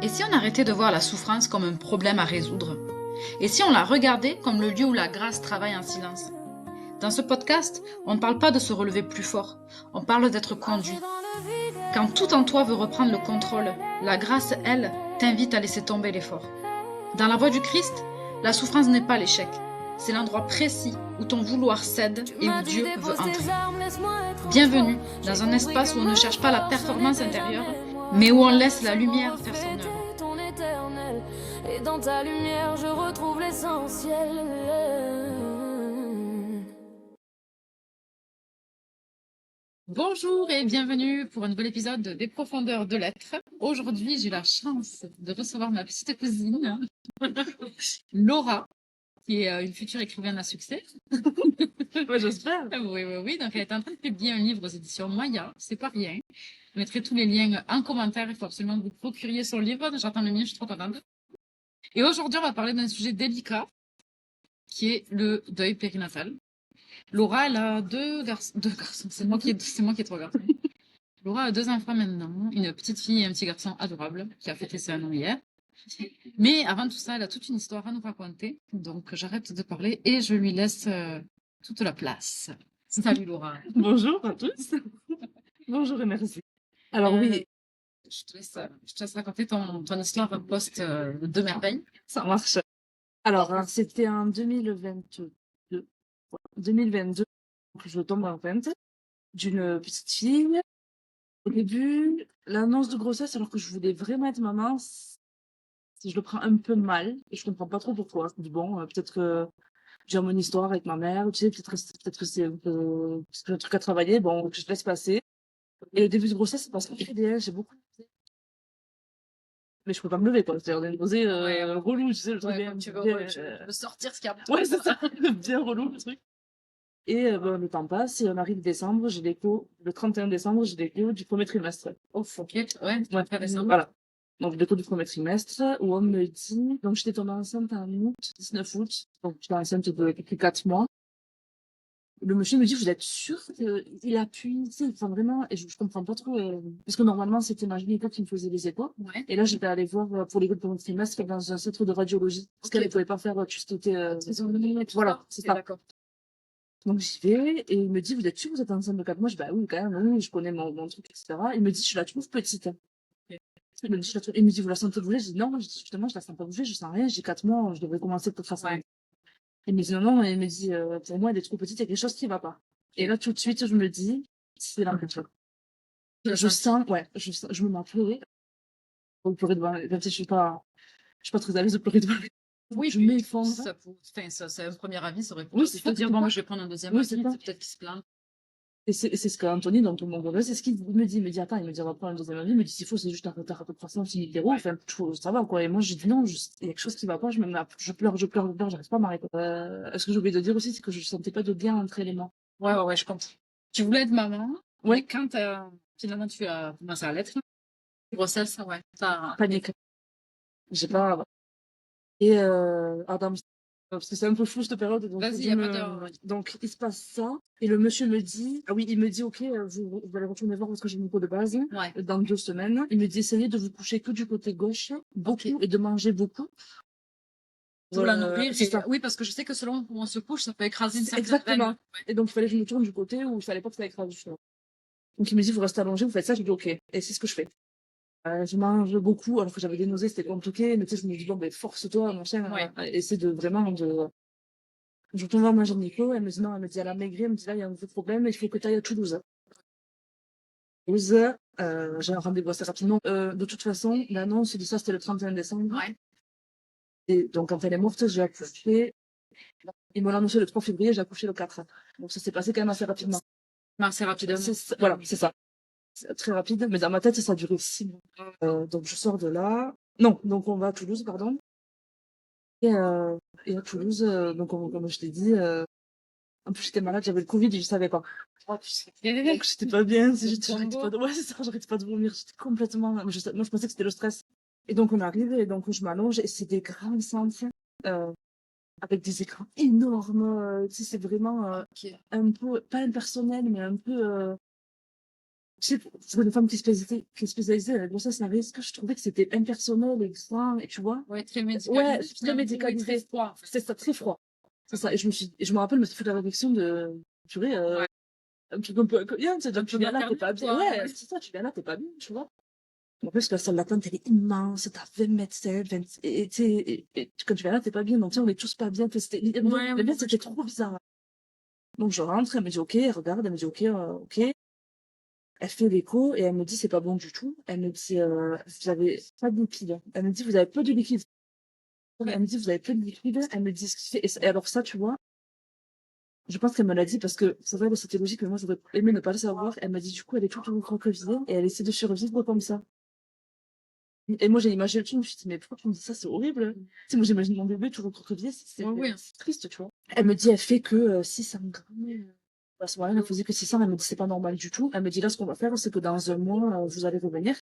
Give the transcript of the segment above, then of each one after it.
Et si on arrêtait de voir la souffrance comme un problème à résoudre? Et si on la regardait comme le lieu où la grâce travaille en silence? Dans ce podcast, on ne parle pas de se relever plus fort, on parle d'être conduit. Quand tout en toi veut reprendre le contrôle, la grâce, elle, t'invite à laisser tomber l'effort. Dans la voie du Christ, la souffrance n'est pas l'échec, c'est l'endroit précis où ton vouloir cède et où Dieu veut entrer. Bienvenue dans un espace où on ne cherche pas la performance intérieure, mais où on laisse la lumière faire son œuvre. Et dans ta lumière, je retrouve l'essentiel. Bonjour et bienvenue pour un nouvel épisode des Profondeurs de l'être. Aujourd'hui, j'ai la chance de recevoir ma petite cousine, Laura, qui est une future écrivaine à succès. Ouais, j'espère. Oui. Donc, elle est en train de publier un livre aux éditions Maya. C'est pas rien. Je mettrai tous les liens en commentaire. Il faut absolument que vous procuriez son livre. J'attends le mien, je suis trop contente. Et aujourd'hui, on va parler d'un sujet délicat, qui est le deuil périnatal. Laura, elle a deux garçons. C'est moi qui ai trois garçons. Laura a 2 enfants maintenant, une petite fille et un petit garçon adorable qui a fêté ses 1 an hier. Mais avant tout ça, elle a toute une histoire à nous raconter. Donc j'arrête de parler et je lui laisse toute la place. Salut Laura. Bonjour à tous. Bonjour et merci. Alors oui, Je te laisse raconter ton histoire post de merveille. ça marche. Alors, c'était en 2022. 2022, je tombe enceinte d'une petite fille. Au début, l'annonce de grossesse, alors que je voulais vraiment être maman, je le prends un peu mal et je comprends pas trop pourquoi. Je me dis bon, peut-être que j'ai mon histoire avec ma mère, tu sais, peut-être que c'est un truc à travailler, bon, que je laisse passer. Et le début de grossesse, c'est parce que j'ai beaucoup. Mais je peux pas me lever, quoi. C'est-à-dire des nausées relou, tu sais, le truc bien, Comme tu veux, bien, tu veux sortir ce qu'il y a. ouais, c'est ça, bien relou, le truc. Et bon, le temps passe, et on arrive décembre, j'ai l'écho, le 31 décembre, j'ai l'écho du premier trimestre. Oh, ok. Ouais, très récent. Voilà. Donc, l'écho du premier trimestre, où on me dit, donc j'étais tombée enceinte en août, 19 août, donc j'étais enceinte depuis 4 mois. Le monsieur me dit, vous êtes sûr qu'il appuie, tu sais, enfin vraiment, et je comprends pas trop, parce que normalement, c'était ma gynéco qui me faisait les échos. Ouais. Et là, j'étais allée voir pour les premier trimestre dans un centre de radiologie. Parce qu'elle ne pouvait pas faire tout ce qui était, voilà, c'est ça. D'accord. Donc, j'y vais, et il me dit, vous êtes sûr que vous êtes enceinte de 4 mois? Je dis, bah oui, quand même, oui, je connais mon truc, etc. Il me dit, je la trouve petite. Ok. Il me dit, vous la sentez bouger? Je dis, non, justement, je la sens pas bouger, je sens rien, j'ai 4 mois, je devrais commencer peut-être à faire. Ouais. Il me dit, non, non, et il me dit, pour moi, elle est trop petite, il y a quelque chose qui va pas. Et là, tout de suite, je me dis, c'est l'impression. Je sens, je me mets à pleurer. Pour pleurer devant, même si je suis pas très à l'aise de pleurer devant. Oui, je m'effondre. Ça, c'est un premier avis, ça aurait pu Oui, te dire, bon, moi, je vais prendre un deuxième oui, avis, c'est c'est ça. peut-être qu'il se plaint. Et c'est ce qu'Anthony, dans tout le monde, c'est ce qu'il me dit. Il me dit, attends, il me dit, on va prendre un deuxième avis. Il me dit, s'il faut, c'est juste un retard de croissance militaire. Enfin, ça va, quoi. Et moi, je dis, non, il y a quelque chose qui va pas. Je pleure, j'arrive pas à m'arrêter. Ce que j'ai oublié de dire aussi, c'est que je sentais pas de lien entre les mains. Ouais, je comprends. Tu voulais être maman, Ouais. mais quand finalement tu as commencé à l'être, grossesse, ouais, t'as Panique. J'ai pas. Et Adam, parce que c'est un peu flou cette période. Donc, Vas-y, y a pas de... donc il se passe ça. Et le monsieur me dit, ah oui, il me dit, ok, vous allez retourner voir votre gynéco de base Ouais. dans 2 semaines. Il me dit, essayez de vous coucher que du côté gauche, beaucoup, Ok. et de manger beaucoup. Pour la nourrir. C'est ça. Oui, parce que je sais que selon où on se couche, ça peut écraser une certaine Exactement. veine. Ouais. Et donc, il fallait que je me tourne du côté où il fallait pas que ça écrase, justement. Donc, il me dit, vous restez allongé, vous faites ça. Je dis, ok. Et c'est ce que je fais. Je mange beaucoup, alors que j'avais des nausées, c'était compliqué. Mais tu sais, je me dis, bon, ben, force-toi, machin. Ouais. Essaie de vraiment de... Je retourne voir ma gynéco, elle me dit non, elle me dit elle a maigri, elle me dit là il y a un vrai problème, il faut que tu ailles à Toulouse. Toulouse, j'ai un rendez-vous assez rapidement. De toute façon, l'annonce de ça c'était le 31 décembre. Ouais. Et donc quand elle est morte, j'ai accouché. Ils m'ont annoncé le 3 février, j'ai accouché le 4. Donc ça s'est passé quand même assez rapidement. Assez rapidement. Voilà, c'est ça. C'est très rapide, mais dans ma tête ça a duré 6 mois. Donc je sors de là. Non, donc on va à Toulouse, pardon. Et à Toulouse, donc comme je t'ai dit, en plus j'étais malade, j'avais le Covid et je savais pas. Donc j'étais pas bien, j'arrêtais pas de... Ouais, c'est ça, j'arrêtais pas de vomir, j'étais complètement... Moi je pensais que c'était le stress. Et donc on arrive, et donc je m'allonge, et c'est des grands centres, avec des écrans énormes, tu sais, c'est vraiment Ok. un peu, pas impersonnel, mais un peu... C'est des femmes qui spécialisaient dans la grossesse à risque. Je trouvais que c'était impersonnel et grand, et tu vois. Ouais, très Ouais, médicalisé. très médicalisé. Très froid, en fait. C'est ça, très froid. C'est ça. Et je me rappelle, je me suis fait la réflexion de, purée, Ouais. un truc un peu incohérent, c'est Un tu peu viens là, t'es maternel, pas bien. quoi. Ouais, c'est ça, tu viens là, t'es pas bien, tu vois. En plus, la salle d'attente, elle est immense, t'as 20 médecins, 20, et, tu sais, et quand tu viens là, t'es pas bien. Donc, tu sais, on est tous pas bien. Enfin, c'était, Ouais, ouais, l'ambiance, c'était trop bizarre. Donc, je rentre, elle me dit, OK, elle regarde, elle me dit, OK, OK. Elle fait l'écho et elle me dit, c'est pas bon du tout. Elle me dit, vous avez pas de liquide. Elle me dit, vous avez peu de liquide. Elle me dit, vous avez peu de liquide. Elle me dit, ce qui fait, et alors ça, tu vois, je pense qu'elle me l'a dit parce que c'est vrai, c'était logique, mais moi, j'aurais aimé ne pas le savoir. Elle m'a dit, du coup, elle est toute recroquevillée et elle essaie de survivre comme ça. Et moi, j'ai imaginé le truc, je me suis dit, mais pourquoi tu me dis ça, c'est horrible. Tu sais, moi, j'imagine mon bébé tout recroquevillé, Ouais. c'est triste, tu vois. Elle me dit, elle fait que 600 grammes. À ce moment-là, elle faisait que 600, elle me dit, c'est pas normal du tout. Elle me dit, là, ce qu'on va faire, c'est que dans un mois, vous allez revenir.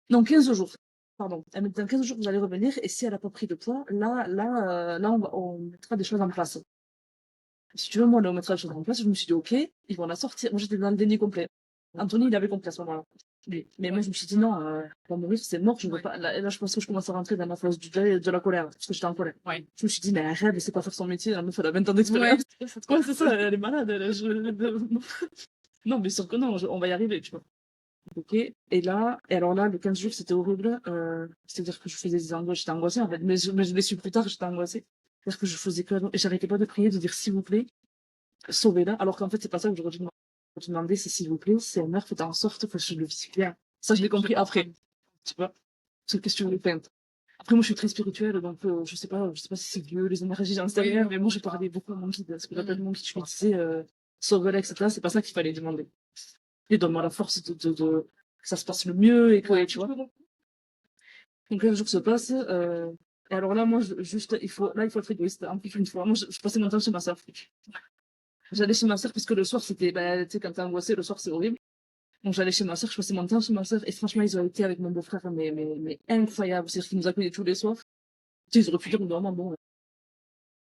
Non, 15 jours. Pardon. Elle me dit, dans 15 jours, vous allez revenir, et si elle a pas pris de poids, là, on mettra des choses en place. Si tu veux, moi, là, on mettra des choses en place. Je me suis dit, OK, ils vont la sortir. Moi, j'étais dans le déni complet. Anthony, il avait compris à ce moment-là. Lui. Mais moi, je me suis dit, non, pour mourir, c'est mort, je veux pas. Là, je pense que je commence à rentrer dans ma phase du deuil et de la colère, parce que j'étais en colère. Ouais. Je me suis dit, mais arrête, elle sait pas faire son métier, la meuf, elle a 20 ans d'expérience. Ouais, c'est ça, elle est malade, non, mais sûr que non, on va y arriver, tu vois. OK. Et alors là, les 15 jours, c'était horrible. C'est-à-dire que je faisais des angoisses, j'étais angoissée, en fait. Mais je l'ai su plus tard, j'étais angoissée. C'est-à-dire que je faisais que, et j'arrêtais pas de prier, de dire, s'il vous plaît, sauvez-la. Alors qu'en fait, c'est pas ça que j'aurais dû demander, c'est s'il vous plaît, c'est mère, faites en sorte que je le vis bien. Ça, je l'ai compris après. Tu vois? C'est que tu veux peindre. Après, moi, je suis très spirituelle, donc, je sais pas si c'est Dieu, les énergies, j'en sais rien, mais moi, j'ai parlé beaucoup à mon guide, ce que j'appelle mon guide, je lui disais, sauve-la, etc. C'est pas ça qu'il fallait demander. Et donne-moi la force que ça se passe le mieux et que, tu vois. Donc, un jour se passe, et alors là, moi, juste, il faut être égoïste. En plus, une fois, moi, je passais mon temps chez ma sœur. J'allais chez ma sœur parce que le soir, c'était, bah, tu sais, quand t'es angoissé, le soir, c'est horrible. Donc, j'allais chez ma sœur, je passais mon temps chez ma sœur, et franchement, ils ont été avec mon beau-frère, mais incroyable. C'est-à-dire qu'ils nous accueillaient tous les soirs. Tu sais, ils auraient pu dire, vraiment, bon,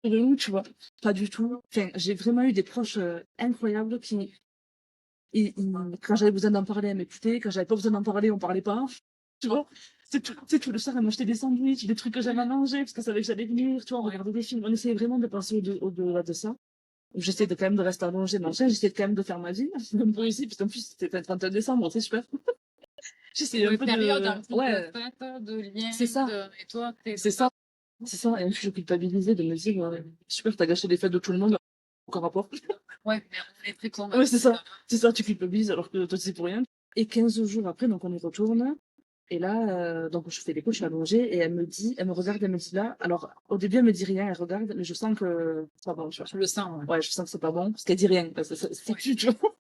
où, tu vois. Pas du tout. Enfin, j'ai vraiment eu des proches, incroyables qui, quand j'avais besoin d'en parler, elles m'écoutaient. Quand j'avais pas besoin d'en parler, on parlait pas. Tu vois? Tu sais, tout le soir, elles m'achetaient des sandwichs, des trucs que j'avais à manger, parce qu'elles savaient que j'allais venir, tu vois, on regardait des films. On essayait vraiment de penser au-delà de ça. J'essaie de quand même de rester allongée, machin. J'essaie quand même de faire ma vie. Un peu ici, parce qu'en plus, c'était le 31 décembre, c'est super. J'essayais un peu Période de, un peu ouais, de fête, de lien, c'est ça. et toi, C'est ça. C'est ça. Et en plus, je culpabilisais de me dire, super, t'as gâché les fêtes de tout le monde. Aucun rapport. Ouais, mais on est très con. Ouais, c'est ça. C'est ça, tu culpabilises alors que toi, c'est pour rien. Et 15 jours après, donc, on y retourne. Et là, donc, je fais l'écho, je suis allongée, et elle me regarde, elle me dit là. Alors, au début, elle me dit rien, elle regarde, mais je sens que c'est pas bon, tu vois. Je le sens, ouais. Ouais, je sens que c'est pas bon, parce qu'elle dit rien. C'est tu vois.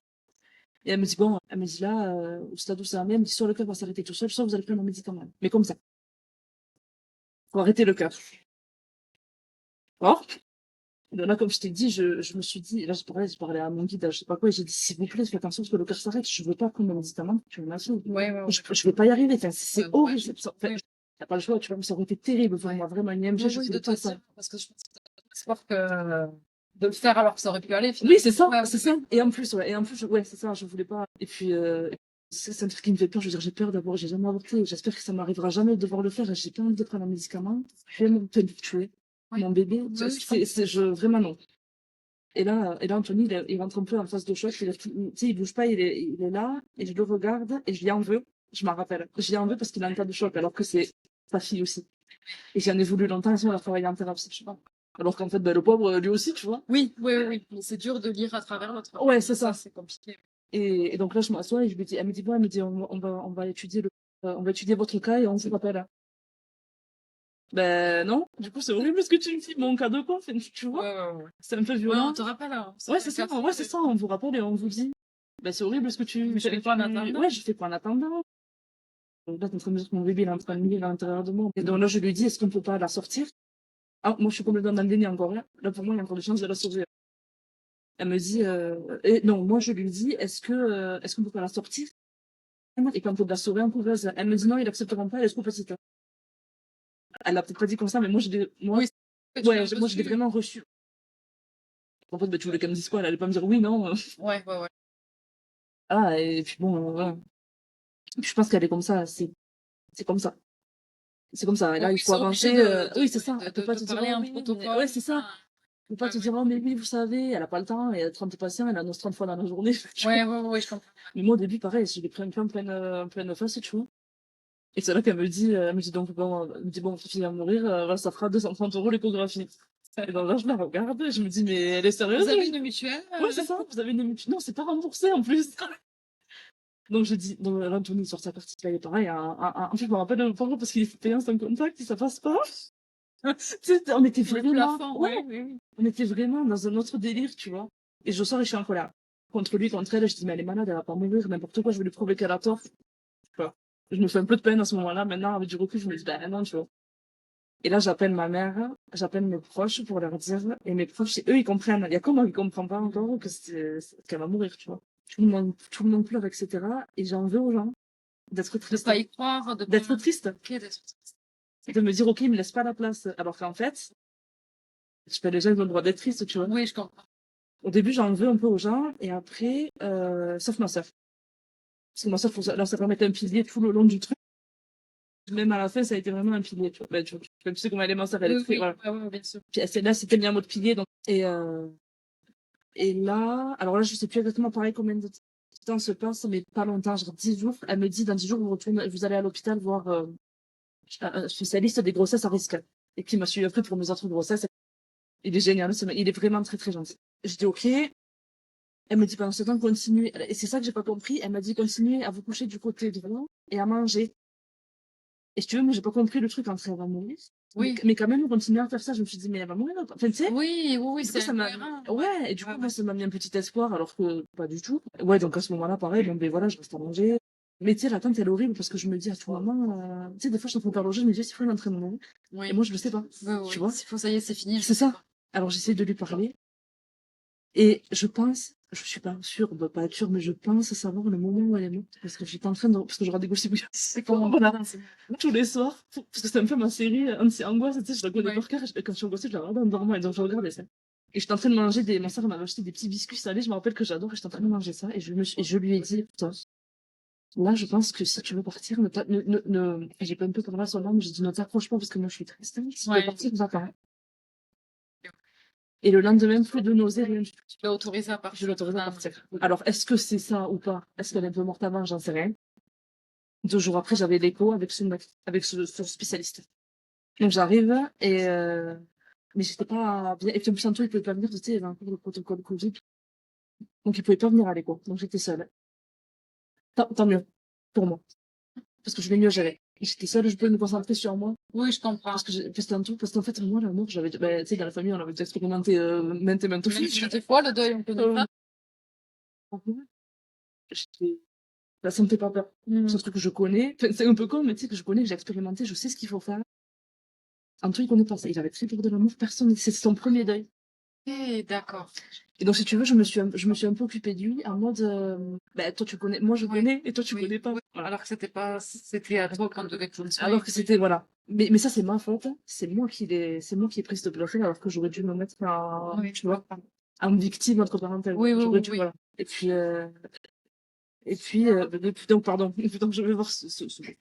Et elle me dit, bon, elle me dit là, au stade où ça en est, elle me dit, soit le cœur va s'arrêter tout seul, soit vous allez prendre un médicament. Mais comme ça. Faut arrêter le cœur. Or, là, comme je t'ai dit, je me suis dit, là, je parlais à mon guide, je sais pas quoi, et j'ai dit, s'il vous plaît, faites attention parce que le cœur s'arrête, je veux pas prendre un médicament, tu me l'as Ouais, ouais, ouais. Je vais pas y arriver, enfin, c'est Ouais, horrible. ouais, Enfin, ouais. t'as pas le choix, tu vois, mais ça aurait été terrible pour moi, vraiment, une IMG, je Oui, de voulais te pas ça. dire, parce que je pense que t'as l'espoir que de le faire alors que ça aurait pu aller, finalement. Oui, c'est ça, Ouais, c'est ça. Et en plus, ouais, c'est ça, je voulais pas. Et puis, c'est un truc qui me fait peur. Je veux dire, j'ai peur d'avoir, j'ai jamais avorté. J'espère que ça m'arrivera jamais de devoir le faire. J'ai pas envie de prendre un médicament. J'ai mon de tuer ouais. mon bébé. Oui, Vraiment non. Et là, Anthony, il rentre un peu en phase de choc. Tu sais, il bouge pas, il est là, et je le regarde, et je lui en veux. Je m'en rappelle. Je lui en veux parce qu'il a un tas de choc, alors que c'est sa fille aussi. Et j'en ai voulu longtemps, et on a travaillé en thérapie, je sais pas. Alors qu'en fait, ben, le pauvre, lui aussi, tu vois. oui, oui, oui. Mais c'est dur de lire à travers l'autre. Ouais, c'est ça. C'est compliqué. Et donc là, je m'assois et je lui dis, elle me dit, bon, elle me dit, on va étudier on va étudier votre cas et on se rappelle. Ben, non. Du coup, c'est horrible ce que tu me dis, mon cas de quoi, enfin, tu vois. Ouais, ouais, ouais. C'est un peu Ouais, violent. on te rappelle, hein. Ouais, c'est ça, on vous rappelle et on vous dit. Ben, c'est horrible ce que tu, Mais je fais quoi en attendant? Ouais, je fais quoi en attendant? Donc là, t'es en train de me dire que mon bébé, il est en train de mourir à l'intérieur de moi. Et donc là, je lui dis, est-ce qu'on peut pas la sortir? Ah, moi, je suis complètement dans le déni encore, là. Là, pour moi, il y a encore des chances de la sauver. Elle me dit, et non, moi, je lui dis, est-ce qu'on peut pas la sortir? Et quand on peut la sauver, on peut elle me dit non, ils accepteront pas, elle est trop petite. Elle l'a peut-être pas dit comme ça, mais moi, Oui, moi, je l'ai vraiment reçu. En fait, bah, tu voulais qu'elle me dise quoi? Elle allait pas me dire oui, non. Ouais, ouais, ouais. Ah, et puis bon, voilà. Et puis je pense qu'elle est comme ça, c'est comme ça. C'est comme ça. Et là, Oui, il ils faut sont obligés avancer. Oui, c'est ça. Elle peut pas de te dire, parler oh un oui, mais... protocole. Ouais, c'est ça. Elle peut pas Ouais, te ouais. dire, oh mais oui, vous savez, elle a pas le temps, elle a 30 patients, elle annonce 30 fois dans la journée. Tu vois. Ouais, je comprends. Mais moi, au début, pareil, je l'ai pris un peu en pleine face, tu vois. Et c'est là qu'elle me dit donc, bon, elle me dit, bon, votre fille va mourir, voilà, ça fera 230 € l'échographie. Et donc là, je la regarde, et je me dis, mais elle est sérieuse? Vous avez une mutuelle? Ouais, c'est ça, vous avez une mutuelle. Non, c'est pas remboursé en plus. Donc je dis, donc là, Anthony sur sa partie paye pareil, en fait, je me rappelle de pauvre parce qu'il est payé sans contact, et ça passe pas. Tu sais, on était Le vraiment, plafond, ouais, oui. on était vraiment dans un autre délire, tu vois. Et je sors et je suis en colère. Contre lui, contre elle, je dis, mais elle est malade, elle va pas mourir, n'importe quoi, je vais lui prouver qu'elle a tort. Tu vois. Je me fais un peu de peine à ce moment-là. Maintenant, avec du recul, je me dis, ben non, tu vois. Et là, j'appelle ma mère, j'appelle mes proches pour leur dire, et mes proches, eux, ils comprennent. Il y a que moi qui comprends pas encore que qu'elle va mourir, tu vois. Tout le monde pleure, etc. Et j'en veux aux gens d'être De triste. pas y croire, de D'être pas... triste. Ok, d'être triste. De me dire, ok, ils me laissent pas la place. Alors qu'en fait, je fais les gens, ils ont le droit d'être tristes, tu vois. Oui, je comprends. Au début, j'en veux un peu aux gens, et après, sauf ma sœur. Parce que ma sœur, là, ça permettait un pilier tout le long du truc. Même à la fin, ça a été vraiment un pilier, tu vois. Ben, tu sais comment elle est, ma sœur, elle est très, voilà. Ouais, bien sûr. Puis là, c'était mis en mode pilier, donc, et là, alors là, je sais plus exactement pareil combien de temps se passe, mais pas longtemps, genre 10 jours. Elle me dit, dans 10 jours, vous allez à l'hôpital voir, un spécialiste des grossesses à risque. Et qui m'a suivi après pour mes autres grossesses. Il est génial, il est vraiment très, très gentil. Je dis, ok. Elle me dit, pendant ce temps, continuez. Et c'est ça que j'ai pas compris. Elle m'a dit, continuez à vous coucher du côté droit et à manger. Et si tu veux, moi, j'ai pas compris le truc entre elle va mourir. Oui. Mais quand même, continuer à faire ça, je me suis dit, mais elle va mourir. Enfin, tu sais. Oui, Du coup, c'est ça m'a. incohérent. Ouais, et du coup, Ouais. moi, ça m'a mis un petit espoir, alors que pas du tout. Ouais, donc à ce moment-là, pareil, bon, ben voilà, je reste à manger. Mais tu sais, l'attente, elle est horrible parce que je me dis à tout moment, tu sais, des fois, je suis en train de faire loger, je me dis, s'il faut un entraînement. Et Oui. moi, je le sais pas. Tu Oui. vois? S'il faut, ça y est, c'est fini, je C'est sais ça. pas. Alors, j'essaie de lui parler. Et je pense, je suis pas sûre, bah, pas être sûre, mais je pense savoir le moment où elle est morte. Parce que j'étais en train de, parce que je regarde des gossip, c'est comme mon bonheur. Tous les soirs. Parce que c'est un peu ma série, anti-angoisse, tu sais, je la connais Ouais. par cœur. Quand je suis angoissée, je la regarde en dormant, et donc je regardais ça. Et j'étais en train de manger ma soeur m'a acheté des petits biscuits salés, je me rappelle que j'adore, et j'étais en train de manger ça, et je lui ai dit, putain, là, je pense que si tu veux partir, j'ai pas un peu parlé à son âme, j'ai dit, ne t'approche pas, parce que moi, je suis triste. Si tu veux Ouais. partir, j'attends. Et le lendemain, plus de nausées, rien du tout. Tu l'as autorisé à partir. Je l'autorise à partir. Alors, est-ce que c'est ça ou pas? Est-ce qu'elle est un peu morte avant? J'en sais rien. 2 jours après, j'avais l'écho avec ce spécialiste. Donc, j'arrive et, mais j'étais pas bien. Et puis, en plus, Antoine, il pouvait pas venir, tu sais, il y avait encore le protocole Covid. Donc, il pouvait pas venir à l'écho. Donc, j'étais seule. Tant mieux. Pour moi. Parce que je vais mieux gérer. J'étais seule, je pouvais me concentrer sur moi. Oui, je comprends. Parce qu'en fait, moi, l'amour, ben, tu sais, dans la famille, on avait déjà expérimenté, maintes et maintes fois. Des fois, le deuil, on connaît pas. J'étais Là, ça me fait pas peur. C'est un truc que je connais. Enfin, c'est un peu con, mais tu sais que je connais, que j'ai expérimenté, je sais ce qu'il faut faire. Un truc, il connaît pas ça. Il avait très peur de l'amour, personne. C'est son premier deuil. Eh, d'accord. Et donc, si tu veux, je me suis un peu occupée de lui, en mode, ben, toi, tu connais, moi, je connais, et toi, tu connais pas. Oui. Voilà. Alors que c'était à toi qu'on devait continuer. Alors que c'était, voilà. Mais ça, c'est ma faute. C'est moi qui ai pris cette place alors que j'aurais dû me mettre en, Oui, tu vois, en victime, entre parenthèses. J'aurais dû, oui. voilà. Et puis, donc, pardon, donc, je vais voir ce monsieur.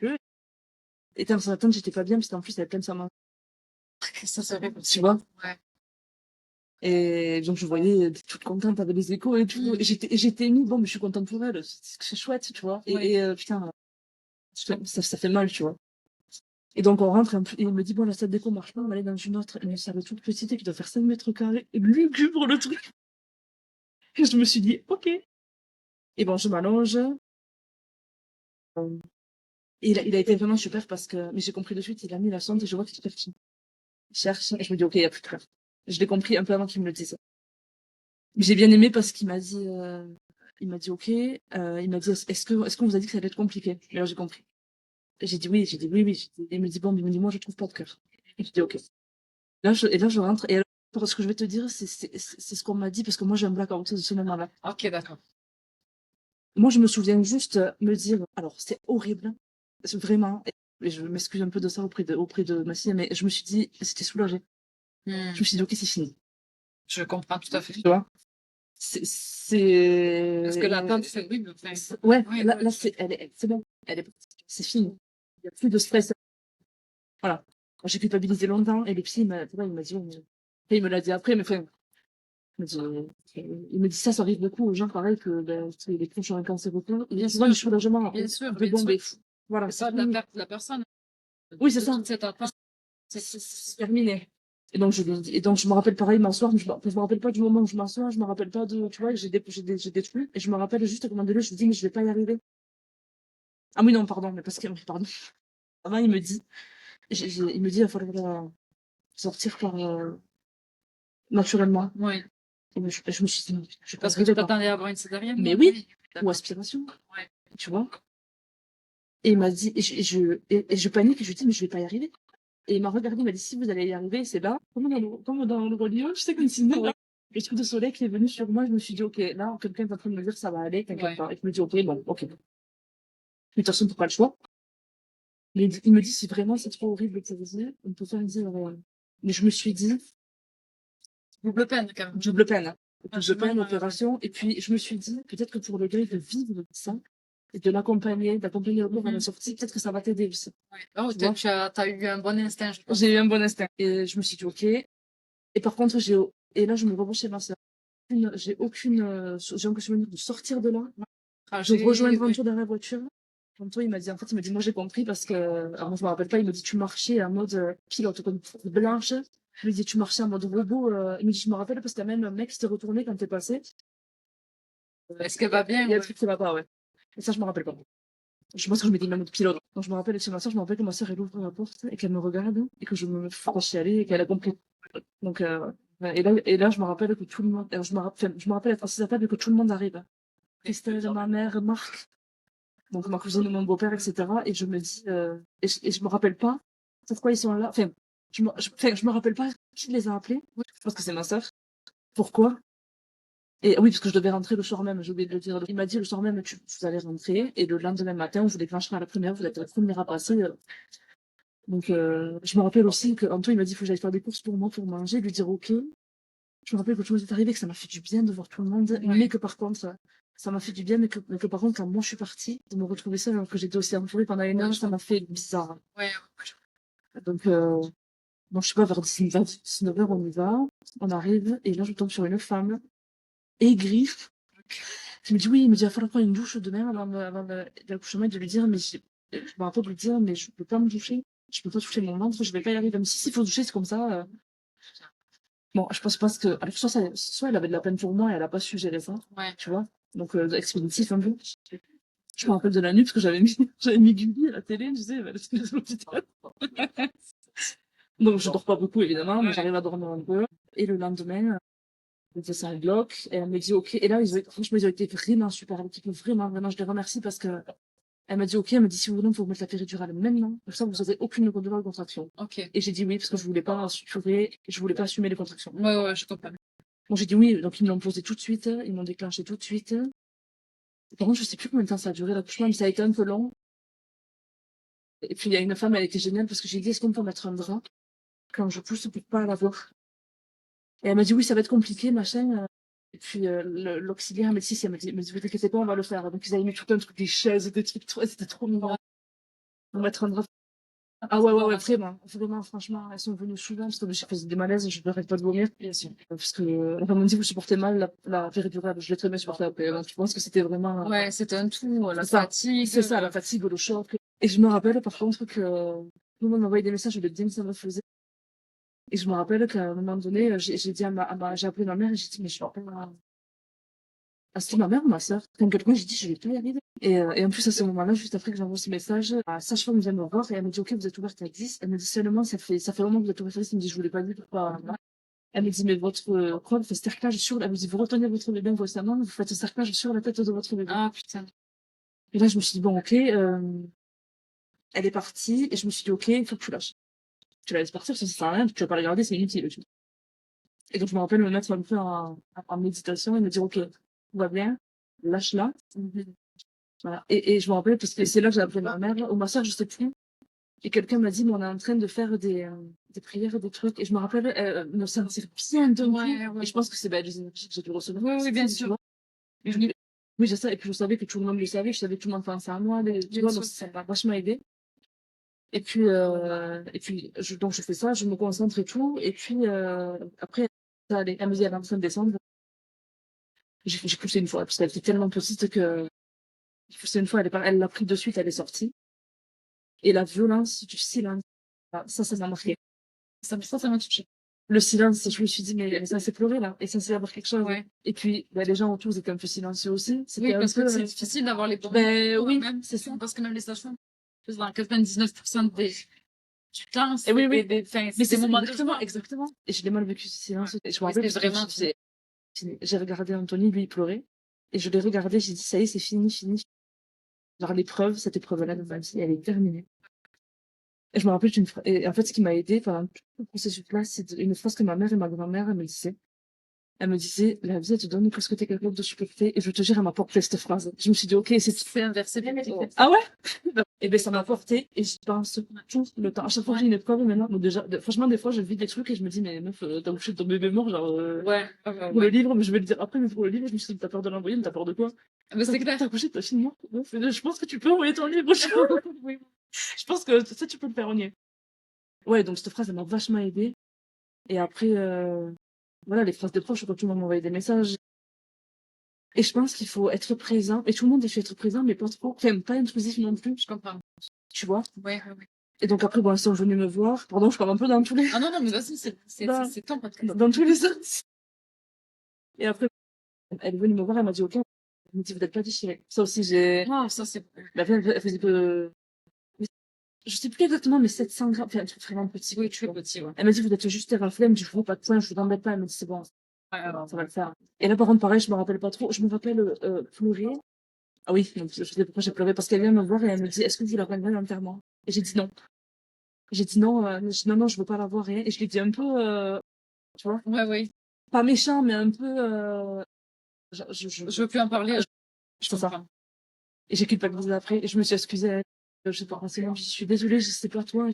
Et dans son attente, j'étais pas bien, parce qu'en plus, il avait plein de sa main. Ça serait Tu possible. vois? Ouais. Et donc, je voyais toute contente avec les échos et tout. Et j'étais émue, bon, mais je suis contente pour elle. C'est chouette, tu vois. Ouais. Et putain, ça fait mal, tu vois. Et donc, on rentre, et il me dit, bon, la salle d'écho marche pas, on va aller dans une salle toute petite qui doit faire 5 mètres carrés. Lugubre, le truc. Et je me suis dit, ok. Et bon, je m'allonge. Et il a été vraiment super parce que, mais j'ai compris de suite, il a mis la sonde et je vois qu'il cherche. Il cherche, et je me dis, ok, il y a plus de cœur. Je l'ai compris un peu avant qu'il me le dise. Mais j'ai bien aimé parce il m'a dit, ok, il m'a dit, est-ce qu'on vous a dit que ça allait être compliqué? Et là, j'ai compris. J'ai dit oui. Il me dit, bon, mais il me dit, moi, je trouve pas de cœur. Et je dis, ok. Et là, je rentre, et alors, ce que je vais te dire, c'est ce qu'on m'a dit, parce que moi, j'ai un blackout de ce moment-là. Ok, d'accord. Moi, je me souviens juste me dire, alors, c'est horrible. C'est vraiment, et je m'excuse un peu de ça auprès de ma fille, mais je me suis dit, c'était soulagé. Je me suis dit, ok, c'est fini. Je comprends tout à fait. Tu vois? c'est... Parce que l'attente, c'est horrible. Enfin, Ouais, ouais, là, ouais. là c'est bon. C'est fini. Il n'y a plus de stress. Voilà. J'ai culpabilisé longtemps et le psy, il m'a dit, il me l'a dit après, mais enfin, il me dit ça arrive beaucoup aux gens, pareil, que les proches ont un cancer au cœur. Bien Souvent, le sûr, soulagement bien sûr, de bien bon, sûr. mais voilà, C'est pas de la perte de la personne. oui, c'est De ça. toute cette attente. C'est terminé. Et donc, je me rappelle pareil, m'asseoir, je me rappelle pas du moment où je m'assois, je me rappelle pas de, tu vois, j'ai des trucs, et je me rappelle juste à un moment donné, je me dis, mais je vais pas y arriver. Ah oui, non, pardon, mais parce que, pardon. Avant, il me dit, il va falloir sortir par, naturellement. Oui. Et je me suis dit, je Parce que tu pensais pas. t'attendais à avoir une césarienne? Mais oui, ou D'accord. aspiration, Ouais. tu vois. Et il m'a dit, et je panique, et je lui dis, mais je vais pas y arriver. Et il m'a regardé, il m'a dit, si vous allez y arriver, c'est là, comme dans le Roi Lion, je sais comme si le truc de soleil qui est venu sur moi, je me suis dit, ok, là, quelqu'un est en train de me dire, ça va aller, t'inquiète pas. Et je me dis, ok, bon, ok. Mais de toute façon, t'as pas le choix. Mais il me dit, si vraiment c'est trop horrible que ça vous dise, on peut faire une césarienne. Mais je me suis dit, Double peine, quand même. double peine. Double peine, Franchement, opération. Et puis, je me suis dit, peut-être que pour le gars de vivre ça, et de l'accompagner, d'accompagner le corps à la sortie, peut-être que ça va t'aider aussi. ouais. Oh, Tu vois. t'as eu un bon instinct, je pense. J'ai eu un bon instinct. Et je me suis dit, ok. Et par contre, et là, je me rebranche chez ma sœur. J'ai aucun souvenir de sortir de là, de rejoindre Anto dans la voiture. Anto, il m'a dit, moi, j'ai compris parce que, alors, moi, je me rappelle pas, il me dit, tu marchais en mode pilote, comme blanche. Je lui dis, tu marchais en mode robot. Il me dit, je me rappelle parce qu'il y a même un mec qui s'est retourné quand t'es passé. Est-ce qu'elle va bien? Il y a un truc qui va pas, ouais. Et ça, je me rappelle pas. Je pense que je m'étais mis en mode pilote. Donc, je me rappelle chez ma sœur, je me rappelle que ma sœur, elle ouvre la porte et qu'elle me regarde et que je me force y aller et qu'elle a compris. Donc, ouais, et là, je me rappelle que tout le monde, je me rappelle être assise à table et que tout le monde arrive. Christelle, ma mère, Marc, donc ma cousine, mon beau-père, etc. Et je me dis, et je me rappelle pas pourquoi ils sont là. Enfin, je me rappelle pas qui les a appelés. Je pense que c'est ma sœur. Pourquoi? Et oui, parce que je devais rentrer le soir même, j'ai oublié de le dire. Il m'a dit le soir même, vous allez rentrer, et le lendemain matin, on vous déclenchera à la première, vous êtes la première à passer. Donc, je me rappelle aussi que Antoine, il m'a dit, il faut que j'aille faire des courses pour moi, pour manger, lui dire ok. Je me rappelle que tout le monde est arrivé, que ça m'a fait du bien de voir tout le monde, Ouais. mais que par contre, ça m'a fait du bien, mais que par contre, quand moi je suis partie, de me retrouver seule alors que j'étais aussi entourée pendant une heure, ça m'a fait bizarre. Ouais. Donc, bon, je sais pas, vers 19h, on y va, on arrive, et là, je tombe sur une femme aigrie. Je me dis, oui, il me dit, il va falloir prendre une douche demain avant l'accouchement et de lui dire, mais je me rappelle de lui dire, mais je peux pas me doucher. Je peux pas toucher mon ventre, je vais pas y arriver. Même si, s'il faut doucher, c'est comme ça. Bon, je pense pas que, alors, soit elle avait de la peine pour moi et elle a pas su gérer ça. Ouais. Tu vois. Donc, expéditif un peu. Je me rappelle de la nuit parce que j'avais mis Gulli à la télé, tu sais, parce que l'hôpital. Donc, je dors pas beaucoup, évidemment, mais j'arrive à dormir un peu. Et le lendemain, c'est un bloc, et elle me dit, ok, et là, franchement, ils ont été vraiment super, l'équipe, vraiment, vraiment, je les remercie parce que, elle m'a dit, ok, elle m'a dit, si vous voulez, on peut vous mettre la péridurale maintenant, comme ça, vous n'aurez aucune douleur de contraction. Ok. Et j'ai dit oui, parce que je voulais pas assumer les contractions. Ouais, je comprends. Donc, j'ai dit oui, donc ils me l'ont posé tout de suite, ils m'ont déclenché tout de suite. Par contre, je sais plus combien de temps ça a duré, l'accouchement, mais ça a été un peu long. Et puis, il y a une femme, elle était géniale, parce que j'ai dit, est-ce qu'on peut mettre un drap quand je pousse pour pas la voir? Et elle m'a dit, oui, ça va être compliqué, machin. Et puis, l'auxiliaire médecin, elle m'a dit, vous inquiétez pas, on va le faire. Donc, ils avaient mis tout un truc, des chaises, des trucs, c'était trop mignon. On va mettre un drap. Ah ouais, vraiment, vraiment, franchement, elles sont venues souvent, parce que j'ai fait des malaises, je n'arrête pas de vomir. Bien sûr. Parce que, la femme m'a dit, vous supportez mal la péridurale, je l'ai très bien supporté après. Donc, je pense que c'était vraiment, Ouais, c'était un tout, la ça. fatigue. C'est ça, la fatigue, le choc. Et je me rappelle, par contre, que tout le monde m'envoyait des messages de bien que ça me faisait. Et je me rappelle qu'à un moment donné, j'ai dit j'ai appelé ma mère et j'ai dit, mais je m'appelle c'était ma mère ou ma sœur. Quand quelqu'un, j'ai dit, je vais pas y arriver. Et en plus, à ce moment-là, juste après que j'envoie ce message, la sage-femme vient me voir et elle me dit, ok, vous êtes ouverte à 10. Elle me dit seulement, ça fait longtemps que vous êtes ouverte à 10. Elle me dit, je voulais pas dire pourquoi. Elle me dit, mais votre quoi, vous faites cerclage sur, elle me dit, vous retenez votre bébé en votre main, vous faites cerclage sur la tête de votre bébé. Ah, putain. Et là, je me suis dit, bon, ok, elle est partie et je me suis dit, ok, il faut que tu lâches. Tu la laisses partir, ça sert à rien, tu vas pas la garder, c'est inutile. Tu vois. Et donc, je me rappelle, le maître va me faire en méditation et me dire, ok, tout va bien, lâche-la. Voilà. Et je me rappelle, parce que c'est là que j'ai appelé ma mère, ou ma soeur, je sais plus. Et quelqu'un m'a dit, mais on est en train de faire des prières, des trucs. Et je me rappelle me sentir bien d'un coup. Et je pense que c'est les énergies que j'ai dû recevoir. Oui, bien Tu sûr. vois. Et oui, je sais. Et puis je savais que tout le monde le savait. Je savais que tout le monde pensait à moi. Tu vois, donc ça m'a vachement aidé. Et puis, donc je fais ça, je me concentre et tout. Et puis, après, ça allait. Elle me dit, elle est en train de descendre. J'ai poussé une fois, parce qu'elle était tellement petite que j'ai poussé une fois, elle l'a pris de suite, elle est sortie. Et la violence du silence, ça m'a marqué. Ça m'a touché. Le silence, je me suis dit, mais ça s'est pleuré là, et ça s'est avoir quelque chose. Ouais. Et puis, les gens autour étaient un peu silencieux aussi. Oui, un parce peu, que c'est difficile d'avoir les bons Ben mots, oui, même, c'est ça. parce que même les sages-femmes, dans 99% du temps, Et oui, oui. enfin, Mais c'est des moments de exactement, joie. exactement. Et je l'ai mal vécu ce silence. Et je me Oui, rappelle, c'est parce que vraiment j'ai regardé Anthony, lui, il pleurait. Et je l'ai regardé, j'ai dit, ça y est, c'est fini, fini. Genre, cette épreuve-là de ma vie, elle est terminée. Et je me rappelle et en fait, ce qui m'a aidé pendant tout le processus-là, c'est une phrase que ma mère et ma grand-mère, elles me disaient. Elle me disait, la vie, elle te donne ce que t'es capable de supporter. Et je vais te dire, elle m'a porté cette phrase. Je me suis dit, ok, c'est inversé. Ah ouais? Et ben, ça m'a porté, et je pense tout le temps. À chaque fois que j'ai une épreuve, maintenant, donc déjà, franchement, des fois, je vis des trucs et je me dis, mais meuf, t'as couché de ton bébé mort, genre, Ouais, pour le livre, mais je vais le dire après, mais pour le livre, je me suis dit, t'as peur de l'envoyer, mais t'as peur de quoi? mais c'est clair. T'as couché de ta fille morte? Meuf, je pense que tu peux envoyer ton livre. Oui. Je pense que ça, tu peux le faire, on y est. Ouais, donc cette phrase, elle m'a vachement aidée. Et après, voilà, les phrases de proches, quand tout le monde m'envoyait des messages. Et je pense qu'il faut être présent. Et tout le monde est fait être présent, mais pas trop. Enfin, pas intrusif non plus. Je comprends. Tu vois? Ouais, ouais, ouais. Et donc après, bon, ils sont venus me voir. Pardon, je parle un peu dans tous les, Ah non, non, mais vas-y, Dans- c'est ton podcast. dans tous les sens. Et après, elle est venue me voir, elle m'a dit, ok, elle m'a dit, vous n'êtes pas déchirés. Ça aussi, Ah, ça, c'est... bah, elle faisait je sais plus exactement, mais 700 grammes. Enfin, un truc vraiment petit. Oui, tu es petit, ouais. Elle m'a dit, vous êtes juste éraflé. Elle me dit, je vous pas de point, je vous embête pas. Elle m'a dit, c'est bon, Ouais, ça va le faire. Et là, par contre, pareil, je me rappelle pas trop. Je me rappelle pleurer. Ah oui, donc, je sais pourquoi j'ai pleuré. Parce qu'elle vient me voir et elle me dit, est-ce que vous la rendrez l'enterrement? Et j'ai dit non. J'ai dit non, non, je veux pas la voir, rien. Et je l'ai dit un peu, tu vois, ouais, ouais. pas méchant, mais un peu, Je veux plus en parler. je fais ça. Et j'ai culpabilisé après, et je me suis excusée. Je sais pas, je suis désolée, je sais pas toi.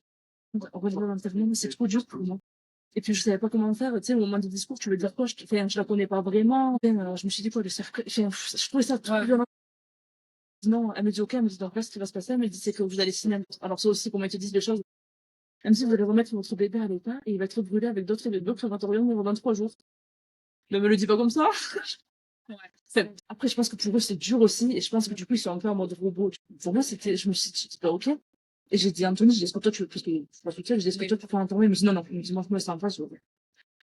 On va dire l'enterrement, mais c'est trop dur pour moi. Et puis, je savais pas comment faire. Tu sais, au moment du discours, tu veux dire quoi? Je la connais pas vraiment. Enfin, je me suis dit quoi, le cercle. Enfin, je trouvais ça trop violent. Non, elle me dit, ok, elle me dit, donc là, ce qui va se passer, elle me dit, c'est que vous allez signer. Alors, ça aussi, comment ils te disent les choses. Elle me dit, vous allez remettre votre bébé à l'état et il va être brûlé avec d'autres crématoriums dans 23 jours. Mais elle me le dit pas comme ça. Ouais. Après, je pense que pour eux, c'est dur aussi. Et je pense que du coup, ils sont un peu en mode robot. Pour moi, je me suis dit, bah, ok. Et j'ai dit, Anthony, j'ai dit, est-ce que toi, tu veux, parce que je suis pas toute seule, j'ai dit, est-ce que toi, tu peux faire un Il me dit, non, non. Il me dit, moi, c'est en face.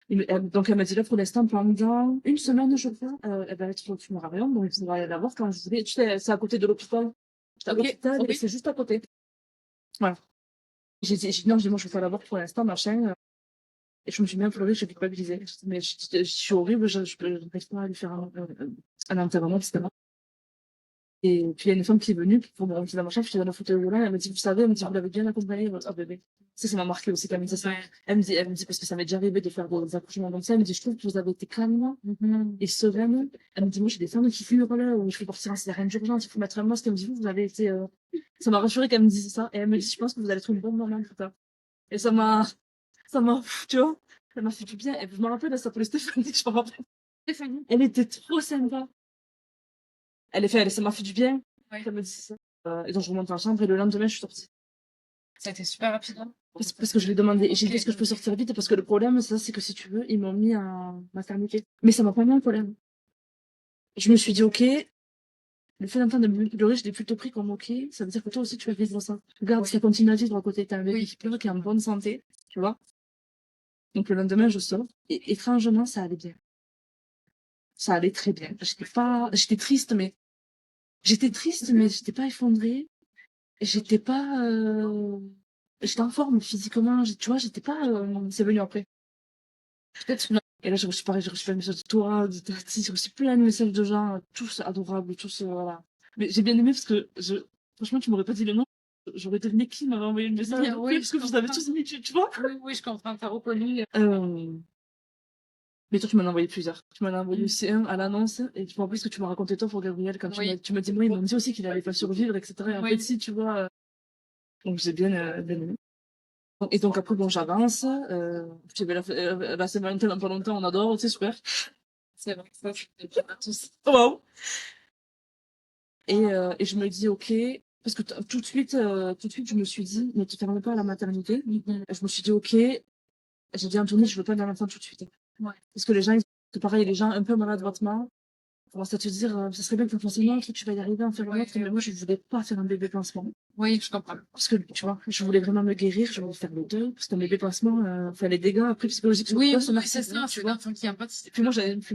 Donc, elle m'a dit, là, pour l'instant, pendant une semaine, je crois, elle va être au fumarium. Donc, il va aller la voir quand je voulais. Tu sais, c'est à côté de l'hôpital. C'est à l'hôpital et c'est juste à côté. Voilà. J'ai dit, non, moi, je veux pas la voir pour l'instant, machin. Et je me suis bien pleurée, je culpabilisée. Mais je suis horrible, je n'arrive pas à lui faire un enterrement, etc. Et puis, il y a une femme qui est venue pour me remettre dans ma chambre, je suis dans le fauteuil roulant, elle me dit, vous savez, elle me dit, vous l'avez bien accompagné, votre bébé. Ça m'a marqué aussi, quand même, ça. Elle me dit, parce que ça m'est déjà arrivé de faire des accouchements comme ça, elle me dit, je trouve que vous avez été calme, et sereine. Elle me dit, moi, j'ai des femmes qui hurlent, ou je fais partir en césarienne d'urgence, il faut mettre un masque. Elle me dit, vous avez été, ça m'a rassurée qu'elle me dise ça. Et elle me dit, je pense que vous allez être une bonne maman, tout ça. Et tu vois, ça m'a fait du bien. Et je me rappelle, elle s'appelait Stéphanie, je me rappelle. Stéphanie. Elle était trop sympa. Ça m'a fait du bien. Ouais. Elle me dit ça. Et donc, je remonte dans la chambre et le lendemain, je suis sortie. Ça a été super rapide, hein? Parce que je lui ai demandé. Et j'ai dit, est-ce que je peux sortir vite? Parce que le problème, c'est que si tu veux, ils m'ont mis en maternité. Mais ça m'a pas mis un problème. Je me suis dit, ok, le fait d'entendre de me pleurer, je l'ai plutôt pris comme ok. Ça veut dire que toi aussi, tu vas vivre ça. Regarde, ça continue à vivre à côté. T'as un bébé qui pleure, qui est en bonne santé. Tu vois? Donc, le lendemain, je sors. Et étrangement, ça allait bien. Ça allait très bien. J'étais triste, mais j'étais pas effondrée. J'étais pas, j'étais en forme physiquement. Tu vois, j'étais pas, c'est venu après. Peut-être. Et là, j'ai reçu pareil, j'ai reçu plein de messages de toi, de Tati, j'ai reçu plein de messages de gens, tous adorables, tous, voilà. Mais j'ai bien aimé parce que franchement, tu m'aurais pas dit le nom. J'aurais deviné qui m'avait envoyé le message. Oui, parce que vous avez tous mis, tu vois. Oui, oui, je comprends, t'as reconnu. Mais toi, tu m'en as envoyé plusieurs. Tu m'en as envoyé aussi un à l'annonce. Et tu m'as rappelles ce que tu m'as raconté toi pour Gabriel quand tu m'as dit, moi, ils m'ont dit aussi qu'il allait pas survivre, etc. Et en fait, si, tu vois, Donc j'ai bien aimé. Et donc après, bon, j'avance. Puis ben, la Saint-Valentin dans pas longtemps, on adore, c'est super. C'est vrai, ça, c'est bien à tous. Waouh! Et je me dis, ok, parce que tout de suite, je me suis dit, ne te ferme pas à la maternité. Je me suis dit, ok, j'ai dit à Anthony, je veux pas d'un enfant tout de suite. Ouais. Parce que les gens, c'est pareil, les gens un peu maladroitement commencent à te dire, ça serait bien que tu fasses un autre, tu vas y arriver à en faire un autre. Mais moi, je voulais pas faire un bébé pansement. Oui, je comprends. Parce que, tu vois, je voulais vraiment me guérir, je voulais faire le deuil, parce qu'un bébé pansement, enfin, les dégâts après psychologiques sur Oui, toi, oui, c'est c'est ça, tu c'est vois. l'enfant qui a pas de... Puis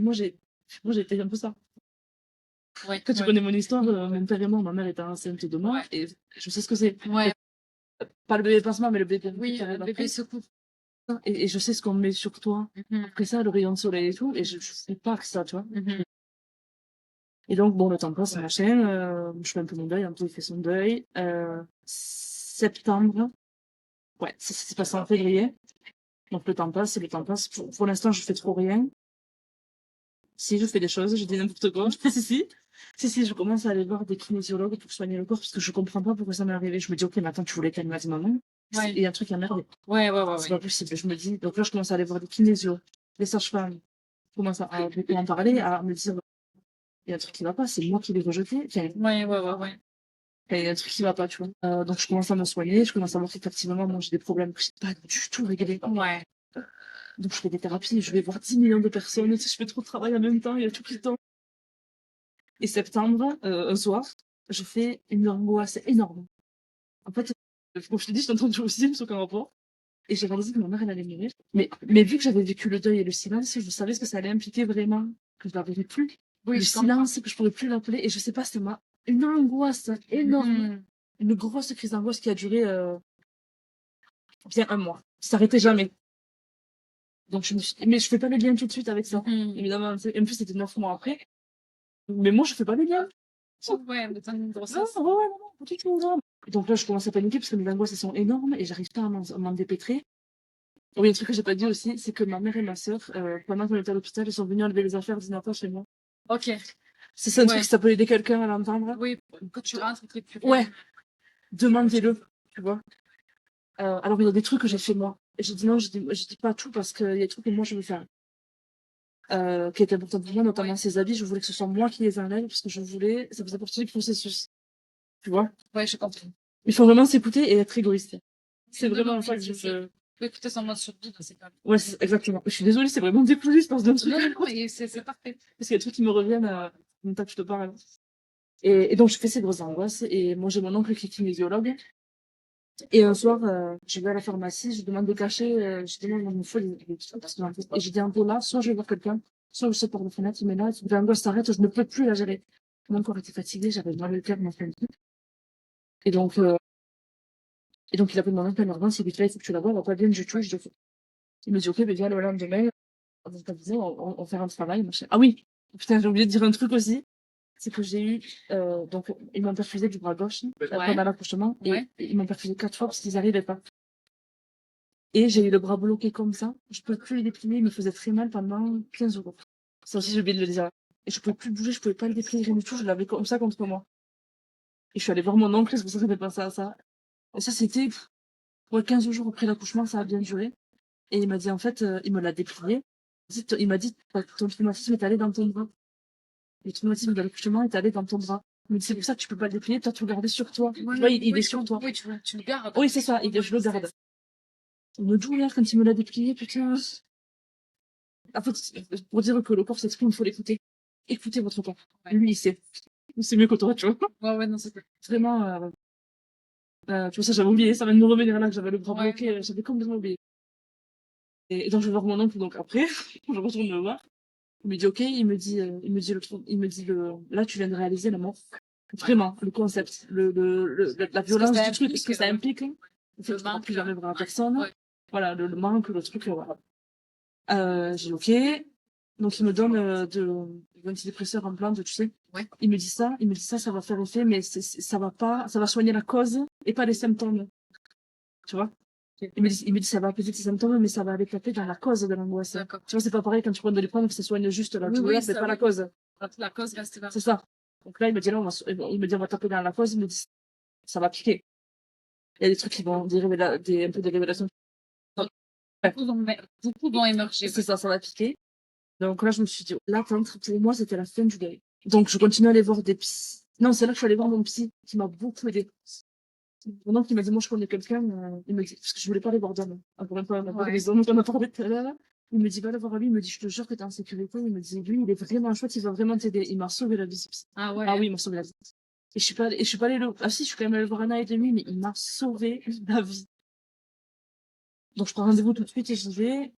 moi, j'ai été un peu ça. Ouais, Quand tu ouais. connais mon histoire, mon père et moi, ma mère était enceinte de moi, et je sais ce que c'est. Ouais, Pas le bébé pansement, mais le bébé oui, qui arrive bébé après. secours. Et je sais ce qu'on met sur toi. Après ça, le rayon de soleil et tout, et je fais pas que ça, tu vois. Et donc, bon, le temps passe, machin, je fais un peu mon deuil, Anto, il fait son deuil. Septembre, ouais, ça s'est passé en février. Donc, le temps passe. Pour l'instant, je fais trop rien. Si, je fais des choses, je dis n'importe quoi. Si, je commence à aller voir des kinésiologues pour soigner le corps, parce que je comprends pas pourquoi ça m'est arrivé. Je me dis, ok, mais attends, tu voulais qu'elle m'a dit maman. Ouais. Il y a un truc à merder. Ouais. C'est pas possible. Je me dis, donc là, je commence à aller voir des kinésios, les sages-femmes. Je commence à beaucoup en parler, à me dire, il y a un truc qui va pas, c'est moi qui l'ai rejeté. Enfin, Ouais. il y a un truc qui va pas, tu vois. Donc, je commence à me soigner, je commence à voir qu'effectivement, moi, j'ai des problèmes que j'ai pas du tout réglés. Ouais. Donc, je fais des thérapies, je vais voir 10 millions de personnes, tu sais, je fais trop de travail en même temps, il y a tout qui tombe. Et septembre, un soir, je fais une angoisse énorme. En fait, comme je te dis, j'étais en train de jouer au Sims, aucun rapport. Et j'ai réalisé que ma mère, elle allait mourir. Mais vu que j'avais vécu le deuil et le silence, je savais ce que ça allait impliquer vraiment, que je la verrais plus. Oui, Le je comprends. silence, que je pourrais plus l'appeler. Et je sais pas, c'était une angoisse énorme. Une grosse crise d'angoisse qui a duré, bien un mois. Ça s'arrêtait jamais. Donc mais je fais pas le lien tout de suite avec ça. Évidemment, tu sais. Et en plus, c'était 9 mois après. Mais moi, je fais pas le lien. Ouais, le temps d'une Non, grossesse. non, pas du tout, non. Donc là, je commence à paniquer parce que mes angoisses, elles sont énormes et j'arrive pas à m'en dépêtrer. Oui, un truc que j'ai pas dit aussi, c'est que ma mère et ma sœur, pendant qu'on était à l'hôpital, ils sont venus enlever les affaires d'Inata chez moi. Ok. C'est un truc Ouais. que ça peut aider quelqu'un à l'entendre. Oui, que tu rentres et que tu... Ouais, demandez-le, tu vois. Alors, il y a des trucs que j'ai fait moi. Et j'ai dit non, je dis pas tout parce qu'il y a des trucs que moi je veux faire. Qui étaient importants pour moi, notamment ces habits, je voulais que ce soit moi qui les enlève parce que ça faisait partie du processus. Tu vois. Ouais, je comprends. Il faut vraiment s'écouter et être égoïste. C'est Non, vraiment non, ça que c'est- je... Faut écouter son mode survie, c'est pas... Ouais, exactement. Je suis désolée, c'est vraiment décousu, je pense, d'un truc. Non, mais c'est parfait. Parce qu'il y a des trucs qui me reviennent, en même temps que je te parle. Et donc, je fais ces grosses angoisses. Et moi, j'ai mon oncle qui est kinésiologue. Et un soir, je vais à la pharmacie, je demande de cacher, je demande mon feu, et je dis un peu là, soit je vais voir quelqu'un, soit je saute par la fenêtre, mais là, l'angoisse s'arrête, je ne peux plus la gérer. Mon corps était fatigué, j'avais mal au cœur, mon frère. Et donc, euh, et donc, il appelle mon oncle à l'urgence, il dit, là, il faut que tu la vois, elle va pas bien du tout, je dis, il me dit, ok, ben viens le lendemain, on fait un travail, machin. Ah oui! Putain, j'ai oublié de dire un truc aussi. C'est que j'ai eu, donc, ils m'ont perfusé du bras gauche, pendant l'accouchement, Ouais. et ils m'ont perfusé 4 fois parce qu'ils arrivaient pas. Et j'ai eu le bras bloqué comme ça. Je peux plus le déplier, il me faisait très mal pendant 15 jours. Ça aussi, j'ai oublié de le dire. Et je pouvais plus bouger, je pouvais pas le déplier, rien du tout, je l'avais comme ça contre moi. Et je suis allée voir mon oncle, c'est pour ça que j'avais pensé à ça. Et ça, c'était, ouais, 15 jours après l'accouchement, ça a bien duré. Et il m'a dit, en fait, il me l'a déplié. Il m'a dit, ton traumatisme est allé dans ton bras. Le traumatisme de l'accouchement est allé dans ton bras. Mais c'est pour ça que tu peux pas le déplier, toi, tu le gardais sur toi. Tu vois, il est sur toi. Oui, tu le gardes. Oui, c'est ça, je le garde. Une douleur quand il me l'a déplié, putain. En fait, pour dire que le corps s'exprime, il faut l'écouter. Écoutez votre corps. Ouais. Lui, il sait. C'est mieux que toi, tu vois. Ouais, non, c'est cool. Vraiment, tu vois, ça, j'avais oublié. Ça va de me revenir là, que j'avais le bras Ouais. bloqué. J'avais complètement oublié. Et donc, je vais voir mon oncle, donc après, je retourne le voir. Il me dit, ok, là, tu viens de réaliser la mort. Vraiment, le concept, la violence du truc, ce que ça implique. Le fait que tu ne plus jamais voir la personne. Ouais. Voilà, le manque, le truc, voilà. J'ai dit, ok. Donc, il me donne des antidépresseurs en plante, tu sais. Ouais. Il me dit ça, ça va faire effet, mais ça va pas, ça va soigner la cause et pas les symptômes. Tu vois? Il me dit, ça va apaiser tes symptômes, mais ça va aller taper dans la cause de l'angoisse. D'accord. Tu vois, c'est pas pareil quand tu prends de les prendre, que ça soigne juste la Oui, douleur, oui, c'est ça, pas la oui. cause. La cause reste là. C'est ça. Donc là, il me dit, on va taper dans la cause, il me dit, ça va piquer. Il y a des trucs qui vont, un peu des révélations. Beaucoup vont émerger. C'est ça va piquer. Donc là, je me suis dit, l'attente, pour moi, c'était la fin du deuil. Donc, je continue à aller voir des psys. Non, c'est là que je suis allée voir mon psy, qui m'a beaucoup aidé. Mon oncle, il m'a dit, moi, je connais quelqu'un, il m'a dit, parce que je voulais pas aller voir d'hommes. Encore une fois, on a parlé des hommes, on a parlé tout à l'heure. Il me dit, va le voir lui, il me dit, je te jure que t'es en sécurité. Il me dit, lui, il est vraiment chouette, il va vraiment t'aider. Il m'a sauvé la vie, ce psy. Ah ouais. Ah oui, il m'a sauvé la vie. Et je suis pas allée ah si, je suis quand même allée le voir 1 an et demi, mais il m'a sauvé la vie. Donc, je prends rendez-vous tout de suite et j'y vais.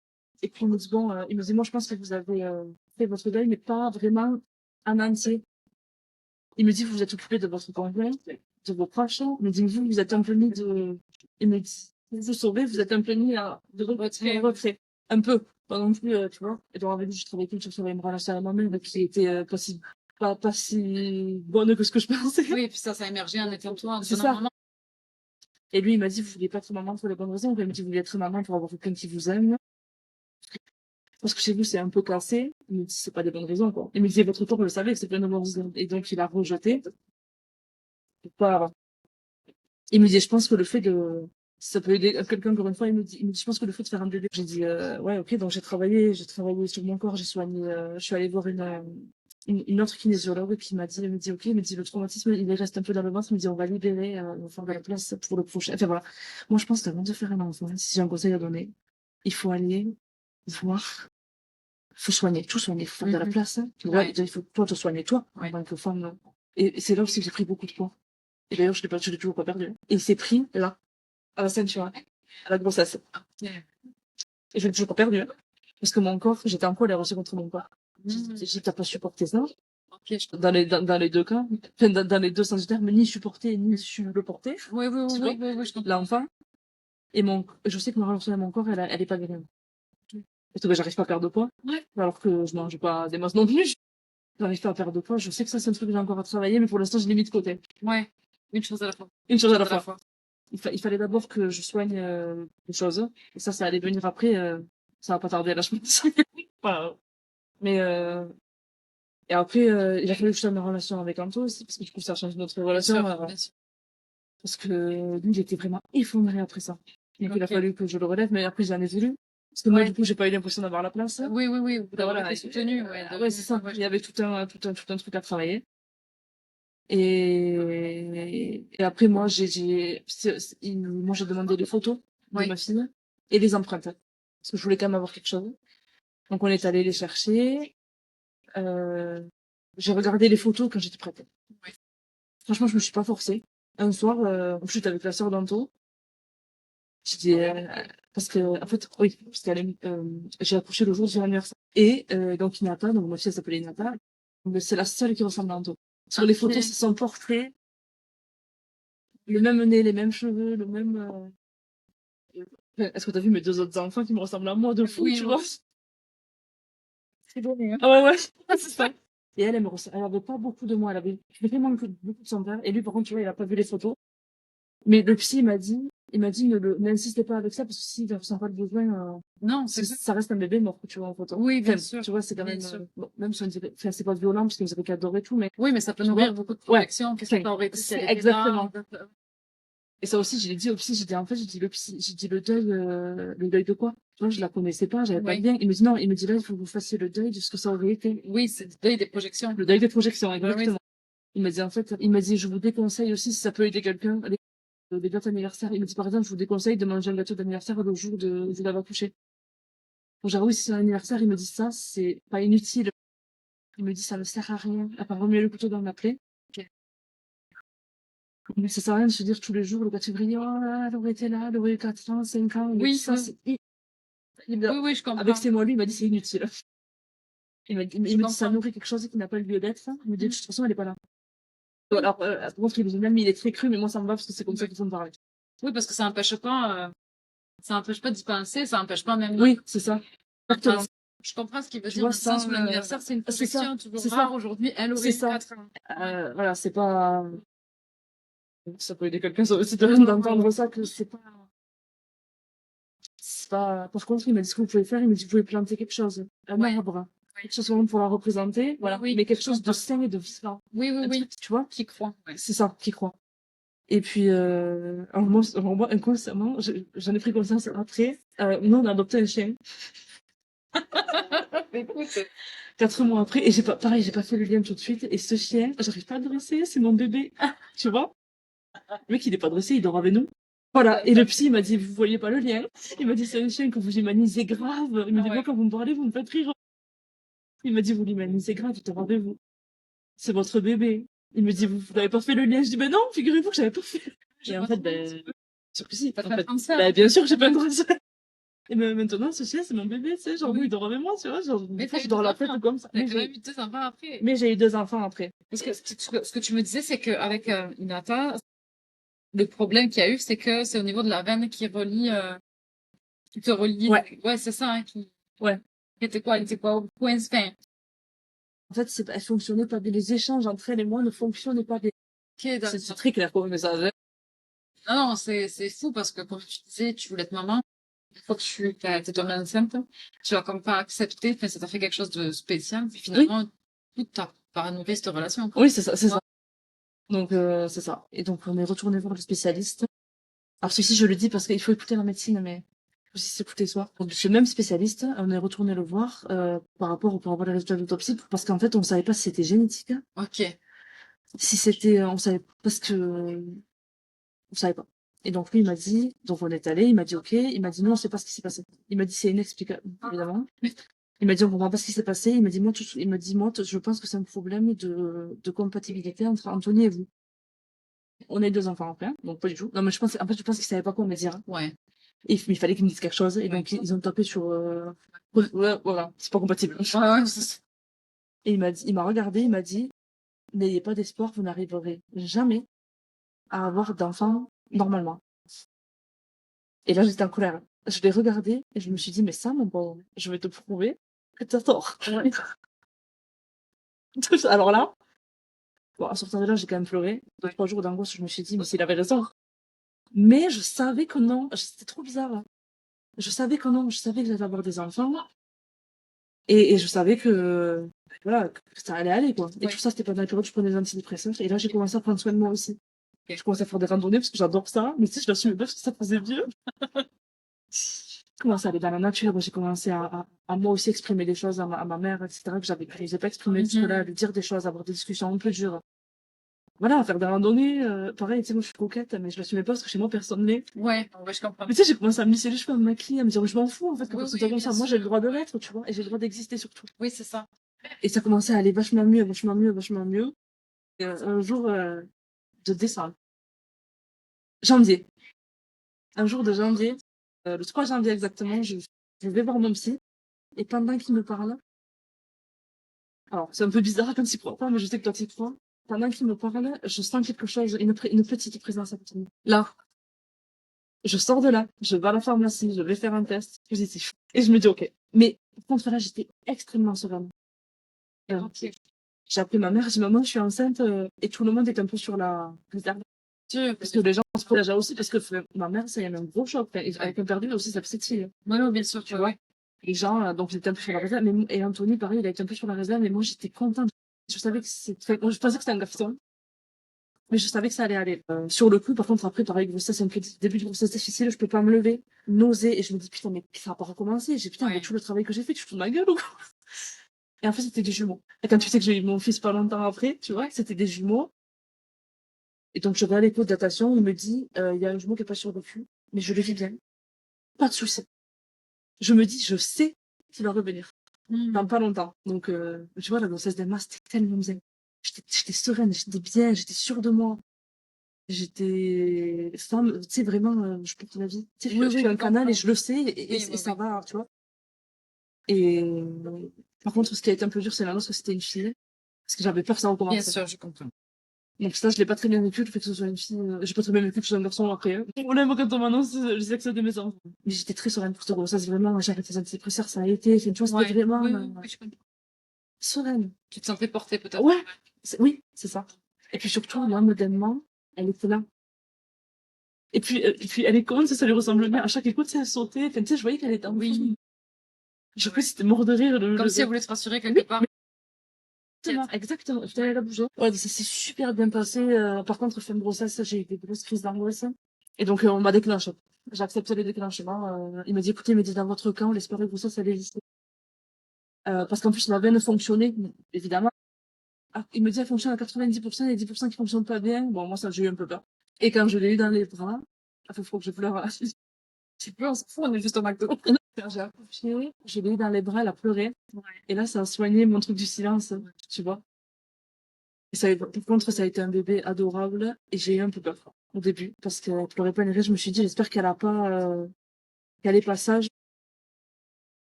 Et puis, il me dit, bon, il me dit, moi, je pense que vous avez fait votre deuil, mais pas vraiment en entier. Il me dit, vous vous êtes occupé de votre conjoint, de vos proches. Il me dit, vous êtes un peu mis de... Il me dit, vous sauvez, vous êtes un peu mis de retrait. Un peu. Pas non plus, tu vois. Et donc, avec lui, je travaillais plus sur une relation à moi-même, qui était pas si bonne que ce que je pensais. Oui, et puis ça a émergé en étant toi. C'est ça. Et lui, il m'a dit, vous vouliez pas être maman pour les bonnes raisons. Il me dit, vous voulez être maman pour avoir quelqu'un qui vous aime. Parce que chez vous, c'est un peu cassé. Il me dit, c'est pas des bonnes raisons, quoi. Il me disait, votre corps, je le savais, c'est plein de bonnes raisons. Et donc, il a rejeté. Pas... Il me dit, je pense que le fait de, ça peut aider quelqu'un, encore une fois, il me dit, je pense que le fait de faire un bébé. J'ai dit, ouais, ok, donc j'ai travaillé sur mon corps, j'ai soigné, je suis allée voir une autre kinésiologue qui m'a dit, ok, il me dit, le traumatisme, il reste un peu dans le ventre, il me dit, on va libérer, on va faire de la place pour le prochain. Enfin, voilà. Moi, je pense qu'avant de faire un enfant, si j'ai un conseil à donner, il faut aller voir, faut soigner, tout soigner, faut faire de la place. Ouais. Il faut, toi, te soigner, toi, en tant que femme. Et c'est là aussi que j'ai pris beaucoup de poids. Et d'ailleurs, je l'ai toujours pas perdu. Et il s'est pris, là, à la ceinture, à la grossesse. Et je l'ai toujours pas perdu. Parce que mon corps, j'étais en colère aussi contre mon corps. J'ai dit, t'as pas supporté ça. Dans les deux cas, enfin, dans les deux sens du terme, ni supporter, ni le porter. Oui, je comprends. L'enfant. Et je sais que ma relation à mon corps, elle est pas bien. Parce que j'arrive pas à perdre de poids. Alors que je mange pas des masses non plus. J'arrive pas à perdre de poids. Je sais que ça, c'est un truc que j'ai encore à travailler, mais pour l'instant, je l'ai mis de côté. Ouais. Une chose à la fois. Une chose à la fois. Il fallait d'abord que je soigne les choses. Et ça allait venir après. Ça va pas tarder, là, je pense. Voilà. Mais et après, il a fallu que je termine ma relation avec Anto aussi, parce que du coup, ça a changé notre relation. Bien sûr. Parce que lui, il était vraiment effondré après ça. Donc, il a fallu que je le relève, mais après, j'en ai voulu. Parce que moi, du coup, j'ai pas eu l'impression d'avoir la place. Oui. Voilà, été soutenu. Ouais, c'est ça. Il y avait tout un truc à travailler. Et après, moi, j'ai demandé les photos de ma fille et les empreintes. Parce que je voulais quand même avoir quelque chose. Donc, on est allé les chercher. J'ai regardé les photos quand j'étais prête. Ouais. Franchement, je me suis pas forcée. Un soir, j'étais avec la sœur d'Anto. J'ai dit, parce que, en fait, oui, parce qu'elle j'ai accouché le jour de son anniversaire. Et, donc, Inata, donc ma fille, elle s'appelait Inata. Mais c'est la seule qui ressemble à Anto. Sur les photos, c'est son portrait. Le même nez, les mêmes cheveux, le même, Est-ce que t'as vu mes deux autres enfants qui me ressemblent à moi de fou, tu vois? C'est donné, hein. Ah ouais, c'est ça. Et elle avait pas beaucoup de moi, elle avait vraiment beaucoup de son père. Et lui, par contre, tu vois, il a pas vu les photos. Mais le psy, il m'a dit, n'insistez pas avec ça, parce que s'il ne ressent pas le besoin, non, ça reste un bébé mort, tu vois, en photo. Oui, bien sûr. Tu vois, c'est quand même, bon, même si on dirait, enfin, c'est pas violent, parce qu'ils avaient qu'adoré tout, mais. Oui, mais ça peut nourrir beaucoup de protection. Qu'est-ce que t'aurais été exactement. Et ça aussi, je l'ai dit au psy, j'ai dit le deuil de quoi? Tu vois, je la connaissais pas, j'avais pas de lien. Il me dit non, il me dit là, il faut que vous fassiez le deuil de ce que ça aurait été. Oui, c'est le deuil des projections. Le deuil des projections, exactement. Il m'a dit, en fait, je vous déconseille aussi, si ça peut aider quelqu'un, les dates anniversaires. Il me dit, par exemple, je vous déconseille de manger un gâteau d'anniversaire le jour de vous l'avez accouché. Bon, genre, oui, si c'est un anniversaire, il me dit ça, c'est pas inutile. Il me dit, ça ne sert à rien, à part remuer le couteau dans la plaie. Okay. Mais ça sert à rien de se dire tous les jours, le 4 février, oh là, elle aurait été là, elle aurait eu 4 ans, 5 ans. Oui, ça, c'est oui, je comprends. Avec ces mots, lui, il m'a dit, c'est inutile. Il me dit, ça nourrit quelque chose qui n'a pas lieu d'être. Il me dit, de toute façon, elle est pas là. Alors, par contre, il est très cru, mais moi, ça me va parce que c'est comme ça qu'il faut me parler. Oui, parce que ça empêche pas d'y penser, ça empêche pas même. Oui, c'est ça. Exactement. Je comprends ce qu'il veut dire. Dans le sens où l'anniversaire, c'est une projection toujours rare. Aujourd'hui, elle aurait eu 4 ans. Voilà, c'est pas. Ça peut aider quelqu'un aussi d'entendre ça, que c'est pas. Par contre, il m'a dit ce que vous pouvez faire, il m'a dit vous pouvez planter quelque chose. Un arbre. Quelque chose vraiment pour la représenter. Voilà. Mais quelque chose de sain et de vivant. Oui. Tu vois? Qui croit. C'est ça, qui croit. Et puis, alors moi, inconsciemment, j'en ai pris conscience après. Nous, on a adopté un chien. Écoute, 4 mois après, et pareil, j'ai pas fait le lien tout de suite. Et ce chien, j'arrive pas à le dresser, c'est mon bébé. Tu vois? Le mec, il est pas dressé, il dort avec nous. Voilà. Et le psy, il m'a dit, vous voyez pas le lien? Il m'a dit, c'est un chien que vous humanisez grave. Il m'a dit, moi, quand vous me parlez, vous me faites rire. Il m'a dit, vous l'humanisez grave, il dort avec vous. C'est votre bébé. Il me dit, vous n'avez pas fait le lien. Je dis, ben non, figurez-vous que j'avais pas fait. Et en fait, ben, sûr que si. En fait, ben, bien sûr que j'ai pas de transfert. Et ben, maintenant, ce chien, c'est mon bébé, tu sais, genre, il dort avec moi, tu vois, genre, des fois, je dors la tête ou comme ça. T'as quand même eu 2 enfants après. Mais j'ai eu 2 enfants après. Parce que ce que tu me disais, c'est qu'avec Inata, le problème qu'il y a eu, c'est que c'est au niveau de la veine qui te relie. Ouais. Ouais, c'est ça, hein, Ouais. elle était quoi, au point, fin. En fait, elle fonctionnait pas bien. Les échanges entre elle et moi ne fonctionnaient pas bien. Ok, d'accord. C'est très clair comme message. Non, non, c'est fou parce que, comme tu disais, tu voulais être maman. Une fois que t'es toi-même enceinte, tu vas comme pas accepter, enfin, ça t'a fait quelque chose de spécial, puis finalement, tout t'a pas nourri cette relation, quoi. Oui, c'est ça, c'est ça. Donc, c'est ça. Et donc, on est retourné voir le spécialiste. Alors, ceci, je le dis parce qu'il faut écouter la médecine, mais aussi s'écouter soi. Donc, ce même spécialiste, on est retourné le voir, pour avoir les résultats de l'autopsie, parce qu'en fait, on savait pas si c'était génétique. Ok. Si c'était, on savait, parce que, on savait pas. Et donc, lui, il m'a dit, donc on est allé, il m'a dit, ok, il m'a dit, non, on sait pas ce qui s'est passé. Il m'a dit, c'est inexplicable, évidemment. Il m'a dit, on comprend pas ce qui s'est passé. Il m'a dit, je pense que c'est un problème de compatibilité entre Anthony et vous. On a eu 2 enfants après, hein, donc pas du tout. Non, mais en fait, je pense qu'ils savaient pas quoi me dire. Hein. Ouais. Et il fallait qu'ils me disent quelque chose. Et donc, ils ont tapé sur, ouais, voilà, c'est pas compatible. Ouais, c'est ça. Et il m'a regardé, il m'a dit, n'ayez pas d'espoir, vous n'arriverez jamais à avoir d'enfants normalement. Et là, j'étais en colère. Je l'ai regardé et je me suis dit, mais ça, mon pauvre, je vais te prouver que t'as tort. Ouais. Alors là, bon, en sortant de là, j'ai quand même pleuré. 2, 3 jours d'angoisse, je me suis dit, mais s'il avait raison. Mais je savais que non. C'était trop bizarre. Hein. Je savais que non. Je savais que j'allais avoir des enfants. Et je savais que, voilà, que ça allait aller, quoi. Et tout ça, c'était pendant la période où je prenais des antidépresseurs. Et là, j'ai commencé à prendre soin de moi aussi. Je commençais à faire des randonnées parce que j'adore ça. Mais tu sais, je l'assumais pas parce que ça faisait vieux. J'ai commencé à aller dans la nature. J'ai commencé à moi aussi exprimer des choses à ma mère, etc. que j'avais pas exprimé jusque-là, à lui dire des choses, à avoir des discussions un peu dures. Voilà, faire des randonnées, pareil, tu sais, moi, je suis coquette, mais je l'assumais pas parce que chez moi, personne l'est. Ouais, je comprends. Mais tu sais, j'ai commencé à me lisser les cheveux, à me maquiller, à me dire, je m'en fous, en fait, que Oui, personne oui, soit comme ça. bien Moi, j'ai sûr. le droit de l'être, tu vois, et j'ai le droit d'exister surtout. Oui, c'est ça. Et ça commençait à aller vachement mieux, vachement mieux, vachement mieux. Et, un jour, de décembre. Janvier. Un jour de janvier, le 3 janvier exactement, je vais voir mon psy, et pendant qu'il me parle, alors, c'est un peu bizarre quand il prend pas, mais je sais que toi, tu y crois. Pendant qu'il me parle, je sens quelque chose, une petite présence à côté de moi. Là. Je sors de là, je vais à la pharmacie, je vais faire un test positif. Et je me dis, ok. Mais, par contre, là, j'étais extrêmement sereine. Ok. J'ai appelé ma mère, j'ai dit, maman, je suis enceinte, et tout le monde est un peu sur la réserve. Parce que les gens se protégeaient aussi, parce que ma mère, ça y a eu un gros choc. Avec un perdu aussi, ça faisait chier. Oui, oui, bien sûr, tu vois. Les gens, donc, ils étaient un peu sur la réserve. Et Anthony, pareil, il a été un peu sur la réserve, mais moi, j'étais contente. Je savais que je pensais que c'était un garçon. Mais je savais que ça allait aller. Sur le coup, par contre, après, pareil, grossesse, un peu début de grossesse difficile, je peux pas me lever, nausée, et je me dis, putain, mais ça va pas recommencer. Putain, avec tout le travail que j'ai fait, tu te fous de ma gueule ou quoi? Et en fait, c'était des jumeaux. Et quand tu sais que j'ai eu mon fils pas longtemps après, tu vois, c'était des jumeaux. Et donc, je vais à l'écho de datation, il me dit, il y a un jumeau qui est pas survécu, mais je le vis bien. Pas de souci. Je me dis, je sais qu'il va revenir. Dans pas longtemps. Donc, tu vois, la grossesse d'Emma, c'était tellement bien. J'étais sereine, j'étais bien, j'étais sûre de moi. J'étais femme, tu sais, vraiment, je porte la vie. Tu sais, je suis un canal et je le sais, et ça va, tu vois. Et par contre, ce qui a été un peu dur, c'est l'annonce que c'était une fille. Parce que j'avais peur que ça recommence. Bien sûr, je comprends. Donc ça, je l'ai pas très bien vécu, le fait que ce soit une fille. J'ai pas très bien vécu que ce soit un garçon après. On aime quand on m'annonce, je sais que ça de mes enfants. Mais j'étais très sereine pour cette grossesse, vraiment. J'ai arrêté les antidépresseurs, ça a été. Tu vois, c'était vraiment Oui, je comprends. sereine. Tu te sentais portée, peut-être. Ouais, oui, c'est ça. Et puis surtout, là, modèlement, elle était là. Et puis elle est conne, ça lui ressemble bien. À chaque écoute, elle sautait. Enfin, tu sais, je voyais qu'elle était en vie. Je sais pas si c'était mort de rire. Comme si elle voulait se rassurer quelque part. exactement. J'étais allée la bouger. Ouais, ça s'est super bien passé. Par contre, fin de grossesse, j'ai eu des grosses crises d'angoisse. Et donc, on m'a déclenché. J'ai accepté le déclenchement. Il m'a dit, écoutez, il m'a dit, dans votre camp, l'espérance de grossesse, elle existe. Parce qu'en plus, ma veine fonctionnait, évidemment. Ah, il me dit, elle fonctionne à 90%, les 10% qui fonctionnent pas bien. Bon, moi, ça, j'ai eu un peu peur. Et quand je l'ai eu dans les bras, il faut que je pleure. J'ai peur, on s'en fout, on est juste au McDo. Quand j'ai accouché, je l'ai eu dans les bras, elle a pleuré. Ouais. Et là, ça a soigné mon truc du silence, tu vois. Et ça, par contre, ça a été un bébé adorable. Et j'ai eu un peu peur au début, parce qu'elle pleurait pas une rire. Je me suis dit, j'espère qu'elle a pas, qu'elle est pas sage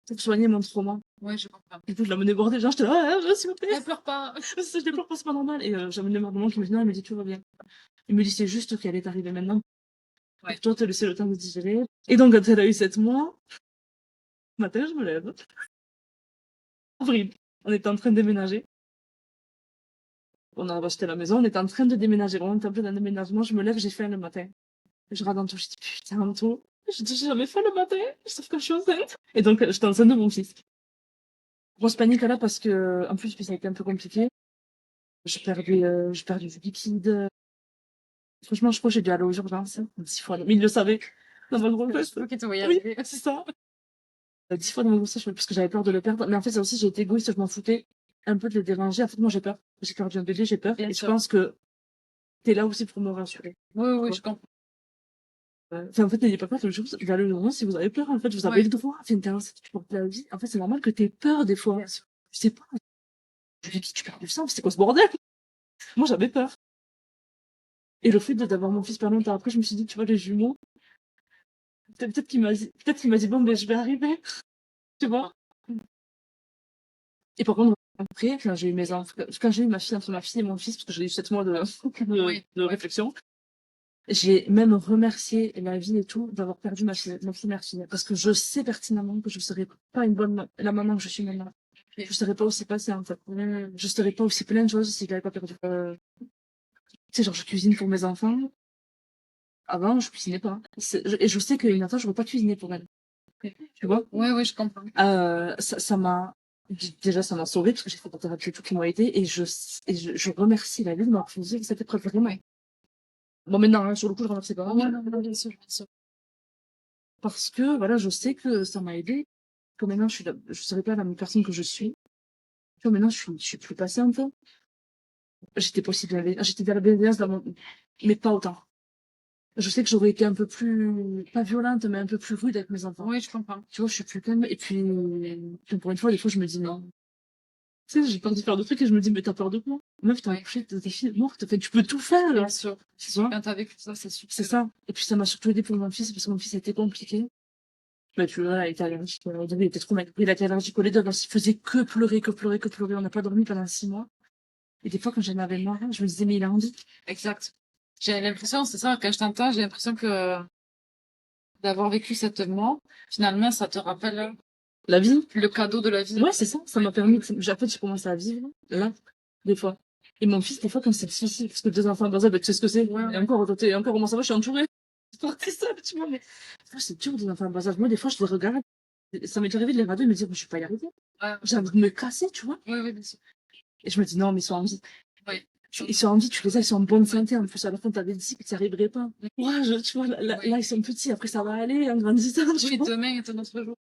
pour soigner mon trauma. Ouais, je comprends. Du coup, je l'ai menée border, genre, j'étais là, ah, s'il vous plaît. Ne pleure pas. Je les pleure pas, c'est pas normal. Et j'ai amené ma maman qui me dit, non, elle me dit, tout va bien. Il me dit, c'est juste qu'elle est arrivée maintenant. Ouais. Pour toi, t'as laissé le temps de digérer. Et donc, quand elle a eu 7 mois, matin, je me lève. Avril, on était en train de déménager. On a acheté la maison, on était en train de déménager. On était en plein déménagement, je me lève, j'ai faim le matin. Je regarde en tout, je dis, putain, en tout. Je dis, j'ai jamais faim le matin, sauf que je suis enceinte. Et donc, j'étais enceinte de mon fils. Grosse panique là, parce que, en plus, puis ça a été un peu compliqué. Je perdais du liquide. Franchement, je crois que j'ai dû aller aux urgences 10 fois. Mais il le savait. Dans ma grossesse. C'est toi qui te voyais Oui, arriver. c'est ça. 10 fois dans ma grossesse, parce que j'avais peur de le perdre. Mais en fait, ça aussi, j'ai été égoïste, je m'en foutais un peu de le déranger. En fait, moi, j'ai peur. J'ai perdu un bébé, j'ai peur. Bien Et sûr. je pense que t'es là aussi pour me rassurer. Oui, oui, Ouais. je comprends. Enfin, en fait, n'ayez pas peur, je vous allez le voir si vous avez peur, en fait, vous avez Ouais. le droit. Enfin, t'es enceinte, tu portes la vie. En fait, c'est normal que t'aies peur, des fois. Bien sûr. Je sais pas. Je lui dis, tu perds du sang, c'est quoi ce bordel? Moi, j'avais peur. Et le fait d'avoir mon fils pas longtemps après, je me suis dit, tu vois, les jumeaux, peut-être qu'il m'a dit, bon, ben, je vais arriver. Tu vois? Et par contre, après, quand j'ai eu mes enfants, quand j'ai eu ma fille, entre ma fille et mon fils, parce que j'ai eu 7 mois Oui. de réflexion, j'ai même remercié la vie et tout d'avoir perdu ma première fille. Parce que je sais pertinemment que je serais pas la maman que je suis maintenant. Je serais pas aussi patiente. Je serais pas aussi plein de choses si je l'avais pas perdu. Tu sais, genre, je cuisine pour mes enfants. Avant, je cuisinais pas. Et je sais qu'une enfant, je ne veux pas cuisiner pour elle. Tu vois? Oui, oui, je comprends. Ça m'a, déjà, ça m'a sauvée parce que j'ai fait des thérapies et tout qui m'ont aidé et je remercie la vie de m'avoir fait vivre cette épreuve vraiment. Oui. Bon, maintenant, hein, sur le coup, je remercie pas. Ouais, non, non, bien sûr, bien sûr. Parce que, voilà, je sais que ça m'a aidé. Que maintenant, je serais pas la même personne que je suis. Que maintenant, je suis plus patiente. J'étais dans la bienveillance mais pas autant. Je sais que j'aurais été un peu plus, pas violente, mais un peu plus rude avec mes enfants. Oui, je comprends. Tu vois, je suis plus calme. Et puis, pour une fois, des fois, je me dis non. Tu sais, j'ai peur de faire de trucs et je me dis, mais t'as peur de quoi? Meuf, t'as accouché de tes filles mortes. Enfin, tu peux tout faire. Bien sûr. Tu vois? Quand t'as vécu ça, c'est super. C'est ça. Et puis, ça m'a surtout aidé pour mon fils parce que mon fils a été compliqué. Mais tu vois, il était allergique. Au début, il était trop mal. Il a été allergique aux lait d'œuf. Il faisait que pleurer, que pleurer, que pleurer. On n'a pas dormi pendant 6 mois. Et des fois, quand j'en avais marre, je me disais, mais il a envie. Exact. J'ai l'impression, c'est ça, quand je t'entends, j'ai l'impression que d'avoir vécu cette mort, finalement, ça te rappelle La vie. le cadeau de la vie. Ouais, c'est ça. Ça m'a permis. En fait, j'ai commencé à vivre là, des fois. Et mon fils, des fois, quand c'est difficile, parce que 2 enfants dans ça, ben, tu sais ce que c'est. Ouais. Et encore, comment ça va, je suis entourée. C'est parti ça, tu vois, mais des fois, c'est dur, 2 enfants en bas âge. Moi, des fois, je les regarde. Ça m'est déjà arrivé de les regarder et me dire, mais je vais pas y arriver. Ouais. J'ai envie de me casser, tu vois. Oui, oui, bien sûr. Et je me dis, non, mais ils sont en vie. Oui. Ils sont en vie, tu les as, ils sont en bonne santé. En plus, à la fin, t'avais dit que tu n'y arriverais pas. Ouais, tu vois, là, Oui. là, ils sont petits. Après, ça va aller, en grandissant, tu Oui, vois. demain est un autre jour.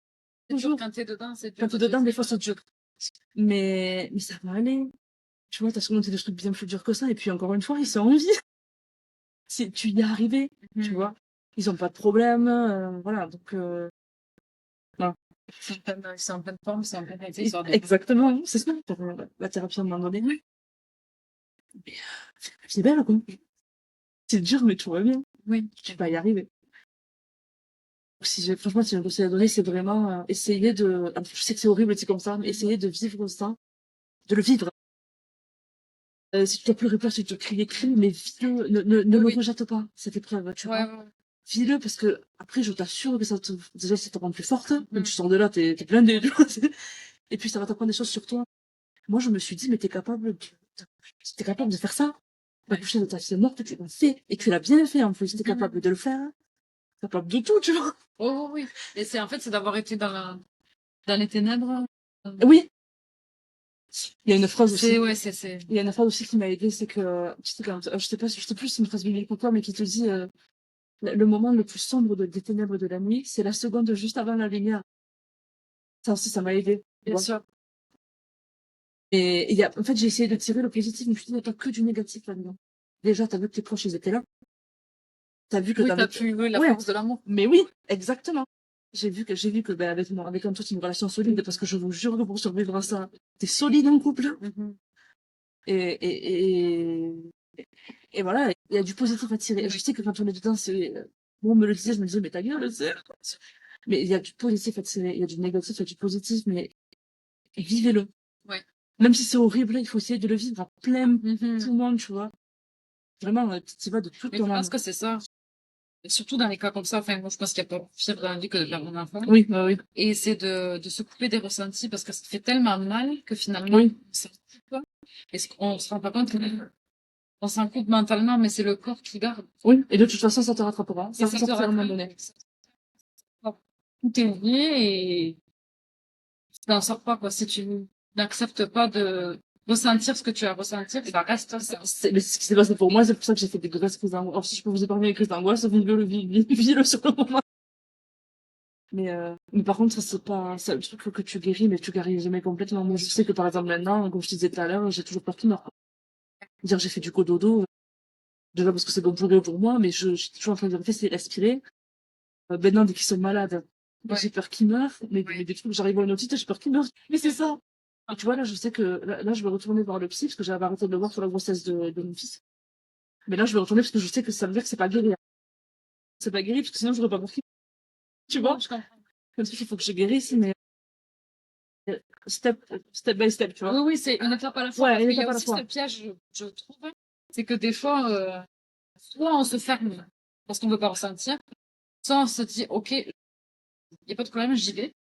C'est dur Toujours. quand t'es dedans, c'est dur. Quand t'es dedans, des fois, c'est dur. Mais ça va aller. Tu vois, t'as surmonté des trucs bien plus durs que ça. Et puis, encore une fois, ils sont en vie. Tu y es arrivé, tu vois. Ils ont pas de problème, voilà. Donc, voilà. C'est en pleine forme, c'est en pleine été, ils Exactement, c'est ça. La thérapie à un moment donné. Mais, c'est belle, quoi. C'est dur, mais tout va bien. Oui. Tu vas y arriver. Franchement, si j'ai un conseil à donner, c'est vraiment essayer de. Je sais que c'est horrible, c'est comme ça, mais essayer de vivre ça, de le vivre. Si tu dois pleurer, pleure, si tu dois crier, crie, mais vis-le, ne le rejette pas, cette épreuve, tu vois. Ouais. Vis-le, parce que après, je t'assure que déjà, ça te rend plus forte. Quand tu sors de là, t'es blindé, tu vois. Et puis, ça va t'apprendre des choses sur toi. Moi, je me suis dit, mais t'es capable de faire ça. D'accoucher de ta fille morte, tu l'as fait. Et tu l'as bien fait, en plus. T'es capable de le faire. Capable de tout, tu vois. Oh, oui. Et c'est, en fait, c'est d'avoir été dans les ténèbres. Oui. Il y a une phrase aussi. C'est. Il y a une phrase aussi qui m'a aidée, c'est que, tu sais, je sais plus si c'est une phrase biblique ou quoi, mais qui te dit, le moment le plus sombre des ténèbres de la nuit, c'est la seconde juste avant la lumière. Ça aussi, ça m'a aidé. Tu Bien vois. sûr. Et en fait, j'ai essayé de tirer le positif, mais je me suis dit, il n'y a pas que du négatif là-dedans. Déjà, t'as vu que tes proches, ils étaient là. T'as vu que Oui, dans t'as le... pu oui, la Ouais, force de l'amour. mais oui, exactement. J'ai vu que, ben, avec un toi, c'est une relation solide, parce que je vous jure que pour survivre à ça, t'es solide en couple. Et, et, et, et voilà, il y a du positif à tirer. Je sais que quand on est dedans, c'est, bon, on me le disait, je me disais, mais ta gueule, c'est... Mais il y a du positif à tirer, il y a du négatif, il y a du positif, mais vivez-le. Ouais. Même si c'est horrible, il faut essayer de le vivre à plein, tout le monde, tu vois. Vraiment, tu vas de toute Mais ton je âme. pense que c'est ça. Surtout dans les cas comme ça, enfin, moi, je pense qu'il n'y a pas pire dans la vie que de perdre un enfant. Oui, bah oui. Et c'est de se couper des ressentis parce que ça fait tellement mal que finalement, Oui. on s'en coupe. Et on se rend pas compte qu'on s'en coupe mentalement, mais c'est le corps qui garde. Oui. Et de toute façon, ça te rattrapera. Et Ça va ça te sortir à un moment rattrape. donné. Tout est lié et tu n'en sors pas, quoi. Si tu n'acceptes pas de ressentir ce que tu as ressenti, ça reste ça. Mais c'est ce qui s'est passé pour moi, c'est pour ça que j'ai fait des grosses crises d'angoisse. Alors, si je peux vous épargner les crises d'angoisse, vivez-le sur le moment. Mais par contre, ça, c'est pas, c'est le truc que tu guéris, mais tu guéris jamais complètement. Moi, je sais que par exemple, maintenant, comme je te disais tout à l'heure, j'ai toujours peur qu'il meure. Dire, j'ai fait du cododo, déjà parce que c'est bon pour eux, pour moi, mais je suis toujours en train de faire, c'est respirer. Maintenant, dès qu'ils sont malades, j'ai peur qu'ils meurent, mais des trucs, j'arrive à une otite, j'ai peur qu'ils meurent. Mais c'est ça. Et tu vois, là, je sais que, là, je vais retourner voir le psy, parce que j'avais arrêté de le voir sur la grossesse de mon fils. Mais là, je vais retourner parce que je sais que ça veut dire que c'est pas guéri. C'est pas guéri, parce que sinon, j'aurais pas compris. Tu vois? Je comprends. Comme ça, il faut que je guérisse, mais step by step, tu vois. Oui, c'est une étape à la fois. Ouais, une Il y a étape à la aussi fois. ce piège, je trouve, c'est que des fois, soit on se ferme parce qu'on veut pas ressentir, soit on se dit, OK, il n'y a pas de problème, j'y vais.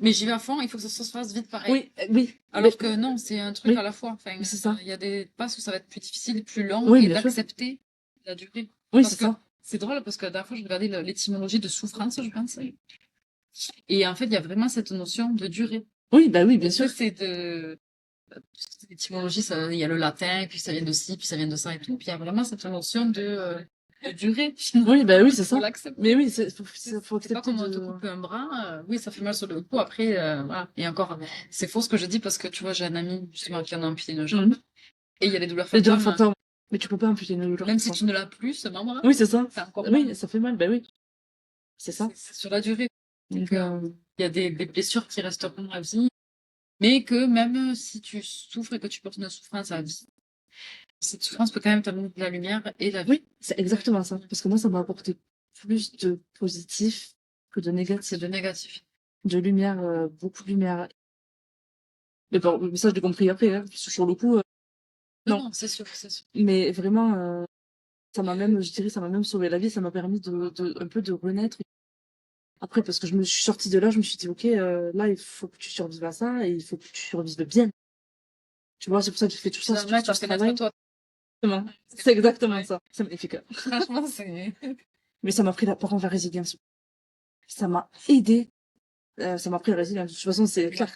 Mais j'y vais à fond, il faut que ça se fasse vite pareil. Oui, oui. Alors que non, c'est un truc Oui. à la fois. Enfin, Mais c'est ça. il y a des passes où ça va être plus difficile, plus long, Oui, et bien sûr. d'accepter la durée. Oui, Parce c'est que ça. c'est drôle parce que la dernière fois, je regardais l'étymologie de souffrance, je pense. Et en fait, il y a vraiment cette notion de durée. Oui, bah oui, bien sûr. C'est de l'étymologie, il y a le latin, puis ça vient de ci, puis ça vient de ça et tout. Puis il y a vraiment cette notion de durée. Oui, bah oui, c'est Faut ça. l'accepter. Mais oui, faut C'est pas accepter comme on te de... coupe un bras, oui, ça fait mal sur le coup. Après, voilà. Et encore, c'est faux ce que je dis parce que tu vois, j'ai un ami justement qui en a amputé une jambe. Et il y a des douleurs Les douleurs fantômes. fantômes. Mais tu peux pas amputer une douleur. Même si tu ne l'as plus, ce membre-là, Oui, c'est ça. c'est encore Oui, mal. ça fait mal, bah oui. C'est ça. C'est sur la durée. Donc, Il y a des blessures qui resteront à vie, mais que même si tu souffres et que tu portes une souffrance à vie, cette souffrance peut quand même t'amener de la lumière et la vie. oui, c'est exactement ça. Parce que moi, ça m'a apporté plus de positif que de C'est négatif. de négatif. De lumière, beaucoup de lumière. Mais bon, mais ça, je l'ai compris après, hein. Sur le coup, non. Non, c'est sûr, c'est sûr. Mais vraiment, ça m'a même, je dirais, ça m'a même sauvé la vie. Ça m'a permis un peu de renaître. Après, parce que je me suis sortie de là, je me suis dit, OK, là, il faut que tu survives à ça et il faut que tu survives bien. Tu vois, c'est pour ça que j'ai fait tout ça, Ça tout va, tu ce as fait naître travail. toi. Exactement. C'est exactement Ouais. ça. C'est magnifique. Franchement, c'est. Mais ça m'a pris par contre la résilience. Ça m'a aidé. Ça m'a pris la résilience. De toute façon, c'est clair.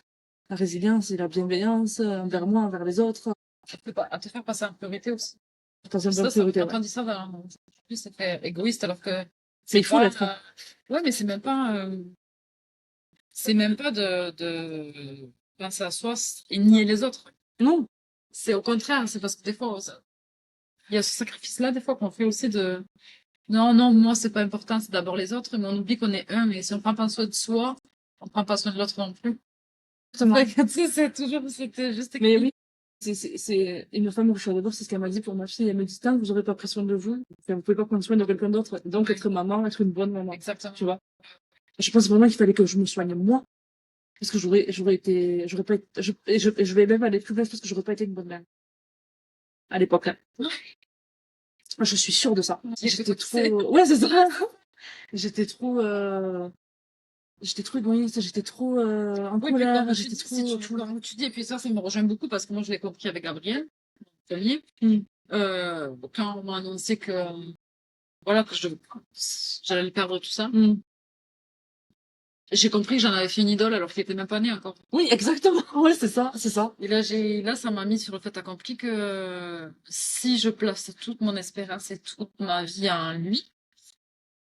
La résilience et la bienveillance envers moi, envers les autres. À te faire passer en priorité aussi. Attention, bonne Ça, priorité, quand ouais. on dit ça, plus c'est très égoïste, alors que Mais il faut pas, l'être. ouais, mais c'est même pas de penser à soi et nier les autres. Non. C'est au contraire, c'est parce que des fois, il y a ce sacrifice-là, des fois, qu'on fait aussi de, non, non, moi, c'est pas important, c'est d'abord les autres, mais on oublie qu'on est un, et si on prend pas soin de soi, on prend pas soin de l'autre non plus. Exactement. Fait que, tu sais, c'était juste Mais écrit. oui. C'est une femme que je suis allée voir, c'est ce qu'elle m'a dit pour ma fille. Elle me dit, tant que vous aurez pas pris soin de vous, vous pouvez pas prendre soin de quelqu'un d'autre. Donc, être maman, être une bonne maman. Exactement. Tu vois. Je pense vraiment qu'il fallait que je me soigne moi. Parce que j'aurais pas été, je vais même aller plus loin parce que j'aurais pas été une bonne mère. À l'époque, hein. Je suis sûre de ça. J'étais trop, ouais, c'est ça. J'étais trop, j'étais trop égoïste, j'étais trop, en Oui, puis colère, comme tu j'étais dis, trop, comme tu dis, et puis ça me rejoint beaucoup parce que moi, je l'ai compris avec Gabriel, mon premier. Quand on m'a annoncé que, voilà, que j'allais le perdre tout ça. J'ai compris que j'en avais fait une idole alors qu'il était même pas né encore. Oui, exactement. Ouais, c'est ça, c'est ça. Et là, ça m'a mis sur le fait accompli que si je place toute mon espérance et toute ma vie en lui,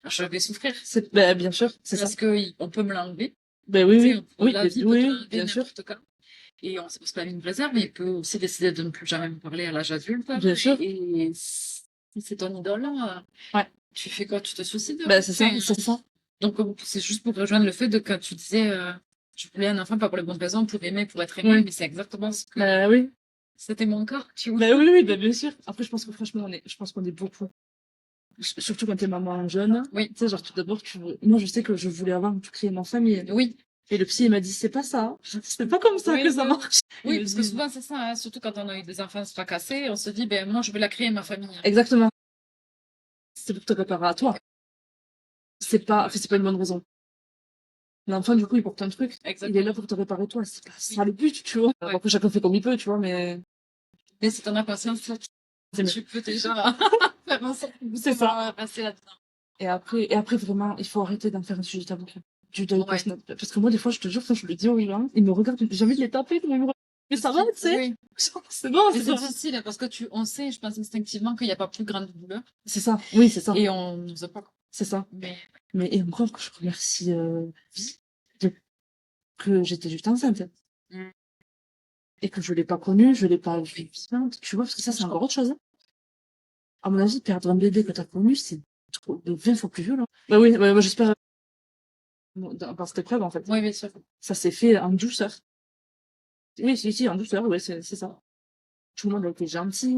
je vais souffrir. Ben, bien sûr, c'est ça. Parce qu'on peut me l'enlever. Ben oui, Tu sais, oui, oui, la vie peut oui, te oui, l'enlever bien sûr, n'importe quand. Et on sait pas si la vie nous préserve, mais il peut aussi décider de ne plus jamais me parler à l'âge adulte. bien sûr. Et si c'est ton idole, Ouais. tu fais quoi? Tu te suicides? Ben, c'est ça, Enfin, c'est ça. donc, c'est juste pour rejoindre le fait de quand tu disais, je voulais un enfant pas pour les bonnes raisons, pour aimer, pour être aimé, Oui. mais c'est exactement ce que Ben oui. c'était mon cas, tu vois. Ben oui, oui, ben bien sûr. Après, je pense que franchement, je pense qu'on est beaucoup. Surtout quand t'es maman jeune. Oui. Tu sais, genre, tout d'abord, moi, je sais que je voulais avoir, créer ma famille. Oui. Et le psy, il m'a dit, c'est pas ça. C'est pas comme ça Oui, que ça oui. marche. Oui, Il me parce que dit- souvent, c'est ça, hein, surtout quand on a eu des enfants fracassés, on se dit, ben, moi, je vais la créer, ma famille. Exactement. C'est pour te préparer à toi. C'est pas une bonne raison. L'enfant, du coup, il porte un truc. Il est Exactement. là pour te réparer toi. C'est pas ça le but, tu vois. Ouais. Après, chacun fait comme il peut, tu vois, mais Mais si t'en as patience, là, c'est mieux. tu peux déjà faire en sorte que C'est ça. passer là-dedans. Et après, vraiment, il faut arrêter d'en faire un sujet tabou. Du deuil Ouais. post-natal. Parce que moi, des fois, je te jure, quand je le dis aux gens, ils me regardent, j'ai envie de les taper, mais ils me regardent. Mais ça va, tu sais. Oui. C'est bon, Mais c'est c'est ça. difficile, hein, parce que on sait, je pense instinctivement qu'il n'y a pas plus grande douleur. C'est ça. Oui, c'est ça. Et on n'ose pas. C'est ça. Mais Et encore que je remercie vie que j'étais juste enceinte. Mm. Et que je l'ai pas connue, je l'ai pas vue vivante. Tu vois, parce que ça, c'est encore autre chose. Hein. À mon avis, perdre un bébé que t'as connu, c'est de 20 fois plus violent. Bah oui, moi j'espère par cette épreuve, en fait. oui, bien sûr. Ça s'est fait en douceur. Oui, si, en douceur, ouais, c'est ça. Tout le monde a été gentil.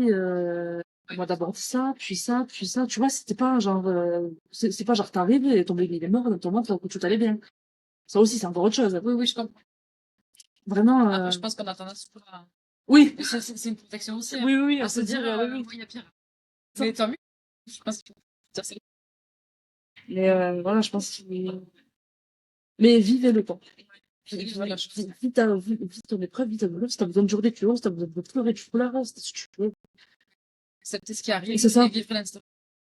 Moi d'abord ça, puis ça, puis ça. Tu vois, c'était pas genre, c'est pas genre t'arrives et ton bébé il est mort dans ton ventre que tout allait bien. Ça aussi, c'est encore autre chose. Oui, oui, je comprends. Vraiment. Après, je pense qu'on a tendance à... Oui. C'est une protection aussi. Hein, Oui, oui, à se dire, oui, oui. moi, il y a pire. Mais tant mieux. Je pense que c'est Mais voilà, je pense que... Mais vivez le temps. voilà, Vis ton épreuve, vis ta douleur. Si t'as besoin de journée, tu vois. Si t'as besoin de pleurer, tu pleures. Si tu veux. accepter ce qui arrive C'est ça. et vivre l'instant.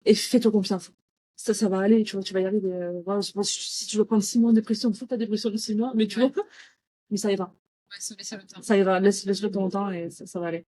Et fais-toi confiance. Ça va aller, tu vois, tu vas y arriver. Voilà, je pense que si tu veux prendre 6 mois de dépression, fais ta dépression de 6 mois, mais tu Ouais. vois, mais ça ira. Ouais, se laisser le temps. Ça ira, laisse-le ton temps et ça va aller.